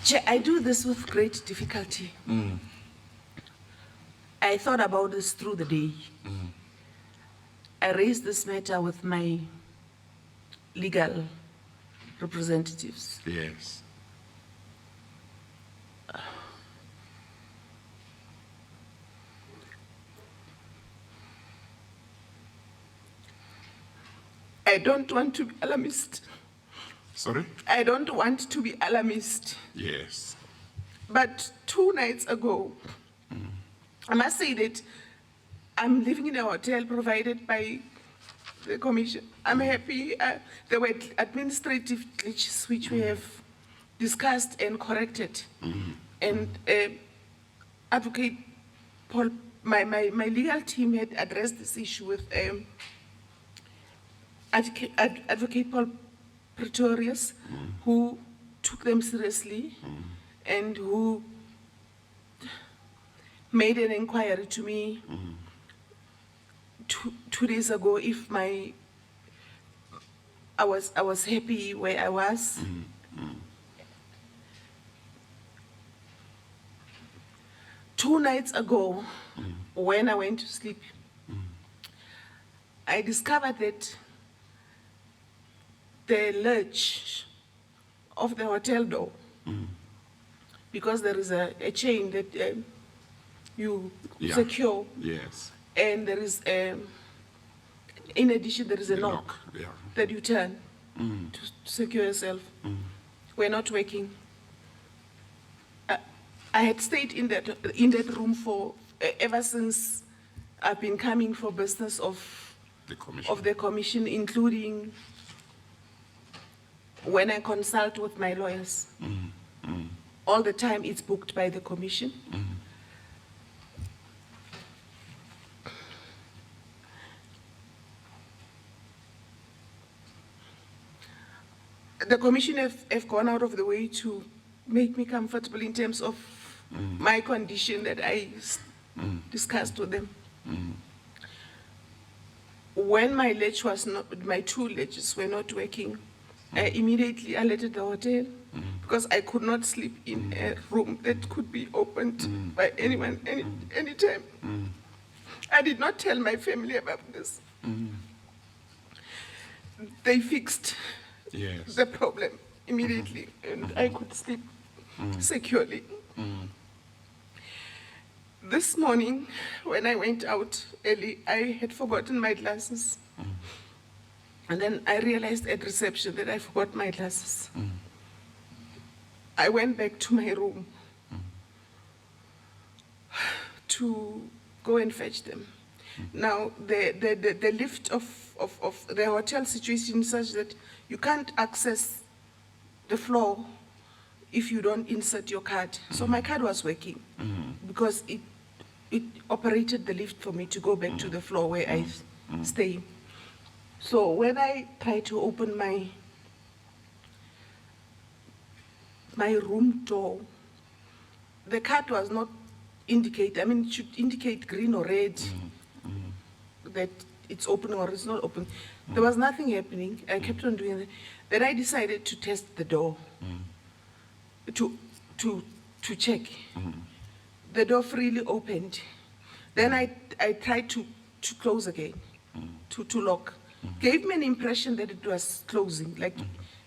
Chair, I do this with great difficulty. I thought about this through the day. I raised this matter with my legal representatives. Yes. I don't want to be alarmist. Sorry? I don't want to be alarmist. Yes. But 2 nights ago, I must say that I'm living in a hotel provided by the commission. I'm happy. There were administrative glitches which we have discussed and corrected. And Advocate Paul, my legal team had addressed this issue with Advocate Paul Pretorius, who took them seriously and who made an inquiry to me 2 days ago if I was happy where I was. Two nights ago, when I went to sleep, I discovered that the latch of the hotel door, because there is a chain that you secure, yes, and there is in addition there is a lock that you turn to secure yourself. were not working. I had stayed in that room for ever since I've been coming for business of the commission, including when I consult with my lawyers. All the time it's booked by the commission. The commission have gone out of the way to make me comfortable in terms of my condition that I discussed with them. When my ledge was not, my two ledges were not working, I immediately alerted the hotel because I could not sleep in a room that could be opened by anyone anytime. I did not tell my family about this. They fixed the problem immediately, and I could sleep securely. This morning, when I went out early, I had forgotten my glasses. And then I realized at reception that I forgot my glasses. I went back to my room to go and fetch them. Now, the lift of the hotel situation is such that you can't access the floor if you don't insert your card. So my card was working because it operated the lift for me to go back to the floor where I stay. So when I tried to open my room door, the card was not indicate. I mean, it should indicate green or red that it's open or it's not open. There was nothing happening. I kept on doing that. Then I decided to test the door to check. The door freely opened. Then I tried to close again, to lock. Gave me an impression that it was closing, like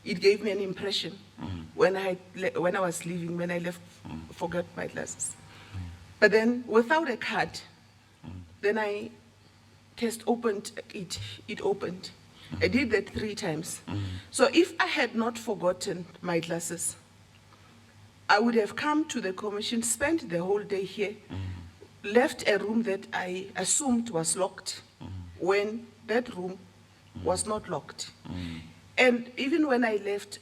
it gave me an impression when I was leaving, when I left, forgot my glasses. But then without a card, then I opened it, it opened. I did that 3 times. So if I had not forgotten my glasses, I would have come to the commission, spent the whole day here, left a room that I assumed was locked when that room was not locked. And even when I left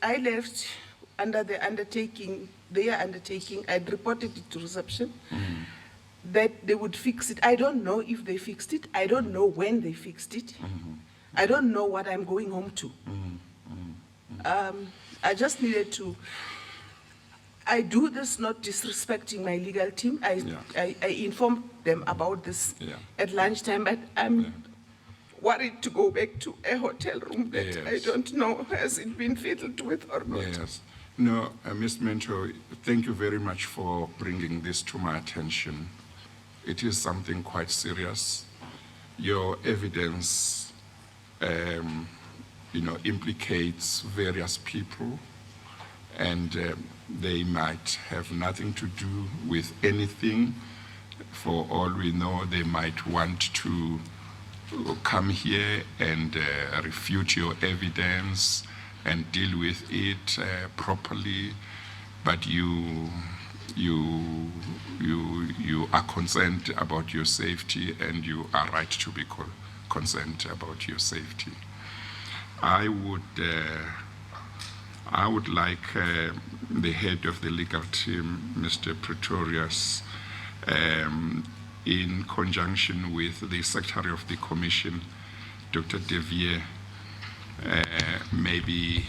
under the undertaking, their undertaking, I'd reported it to reception that they would fix it. I don't know if they fixed it. I don't know when they fixed it. I don't know what I'm going home to. I just needed to, I do this not disrespecting my legal team. I informed them about this at lunchtime, but I'm worried to go back to a hotel room that I don't know, has it been fiddled with or not? Yes. No, Ms. Mentor, thank you very much for bringing this to my attention. It is something quite serious. Your evidence, implicates various people, and they might have nothing to do with anything. For all we know, they might want to come here and refute your evidence and deal with it properly, but you are concerned about your safety, and you are right to be concerned about your safety. I would like the head of the legal team, Mr. Pretorius, in conjunction with the Secretary of the Commission, Dr. Vytjie, maybe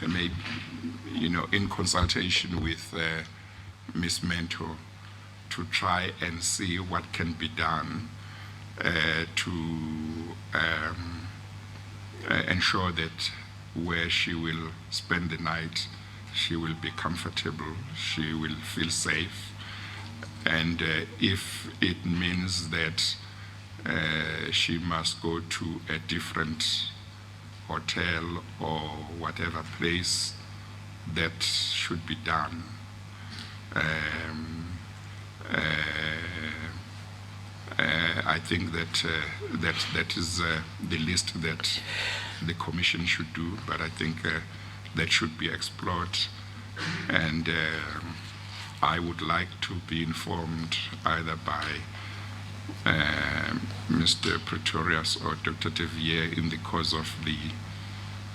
in consultation with Ms. Mentor, to try and see what can be done to ensure that where she will spend the night, she will be comfortable, she will feel safe. And if it means that she must go to a different hotel or whatever place, that should be done. I think that that is the least that the Commission should do, but I think that should be explored, and I would like to be informed either by Mr. Pretorius or Dr. Vytjie in the course of the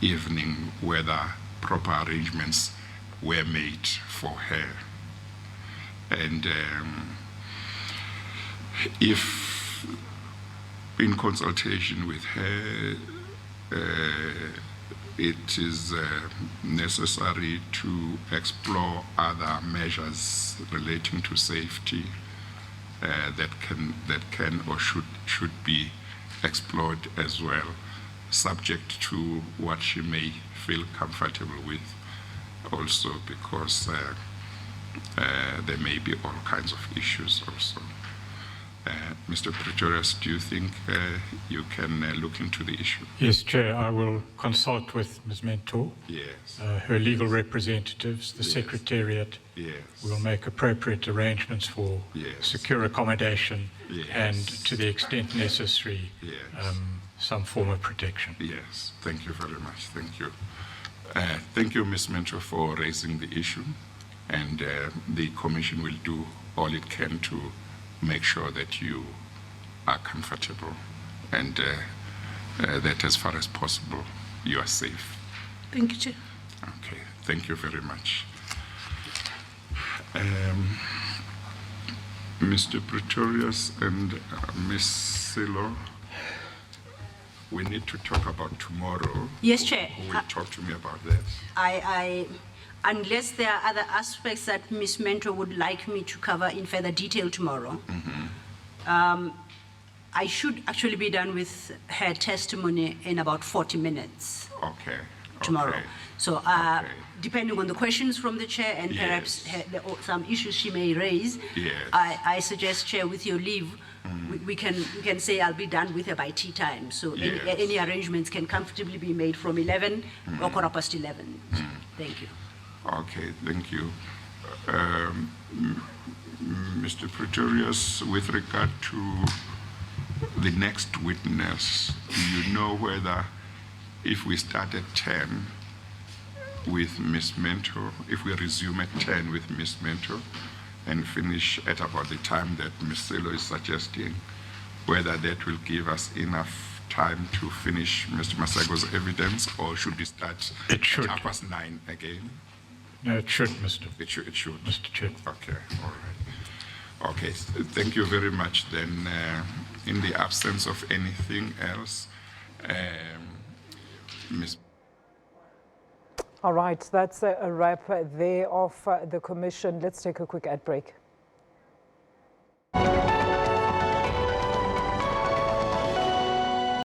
evening whether proper arrangements were made for her. And if in consultation with her it is necessary to explore other measures relating to safety that can or should be explored as well, subject to what she may feel comfortable with also, because there may be all kinds of issues also. Mr. Pretorius, do you think you can look into the issue? Yes, Chair, I will consult with Ms. Mentor, Yes. her legal representatives, the Yes. Secretariat. Yes. We'll make appropriate arrangements for Yes. secure accommodation Yes. and, to the extent necessary, Yes. some form of protection. Yes, thank you very much. Thank you. Thank you, Ms. Mentor, for raising the issue, and the Commission will do all it can to make sure that you are comfortable and that as far as possible you are safe. Thank you, Chair. Okay, thank you very much. Mr. Pretorius and Ms. Silo, we need to talk about tomorrow. Yes, Chair. Who will talk to me about that? Unless there are other aspects that Ms. Mentor would like me to cover in further detail tomorrow, I should actually be done with her testimony in about 40 minutes Okay. tomorrow. Okay. So Okay. depending on the questions from the Chair and perhaps some issues she may raise, Yes. I suggest, Chair, with your leave, we can say I'll be done with her by tea time. So Yes. any arrangements can comfortably be made from 11 or 11:15. Thank you. Okay, thank you. Mr. Pretorius, with regard to the next witness, do you know whether if we start at 10 with Ms. Mentor, if we resume at 10 with Ms. Mentor and finish at about the time that Ms. Silo is suggesting, whether that will give us enough time to finish Mr. Masago's evidence, or should we start It should. at 9:30 again? No, it should, Mr. It should. Mr. Chair. Okay, all right. Okay, thank you very much. Then, in the absence of anything else, Ms. All right, that's a wrap there of the Commission. Let's take a quick ad break.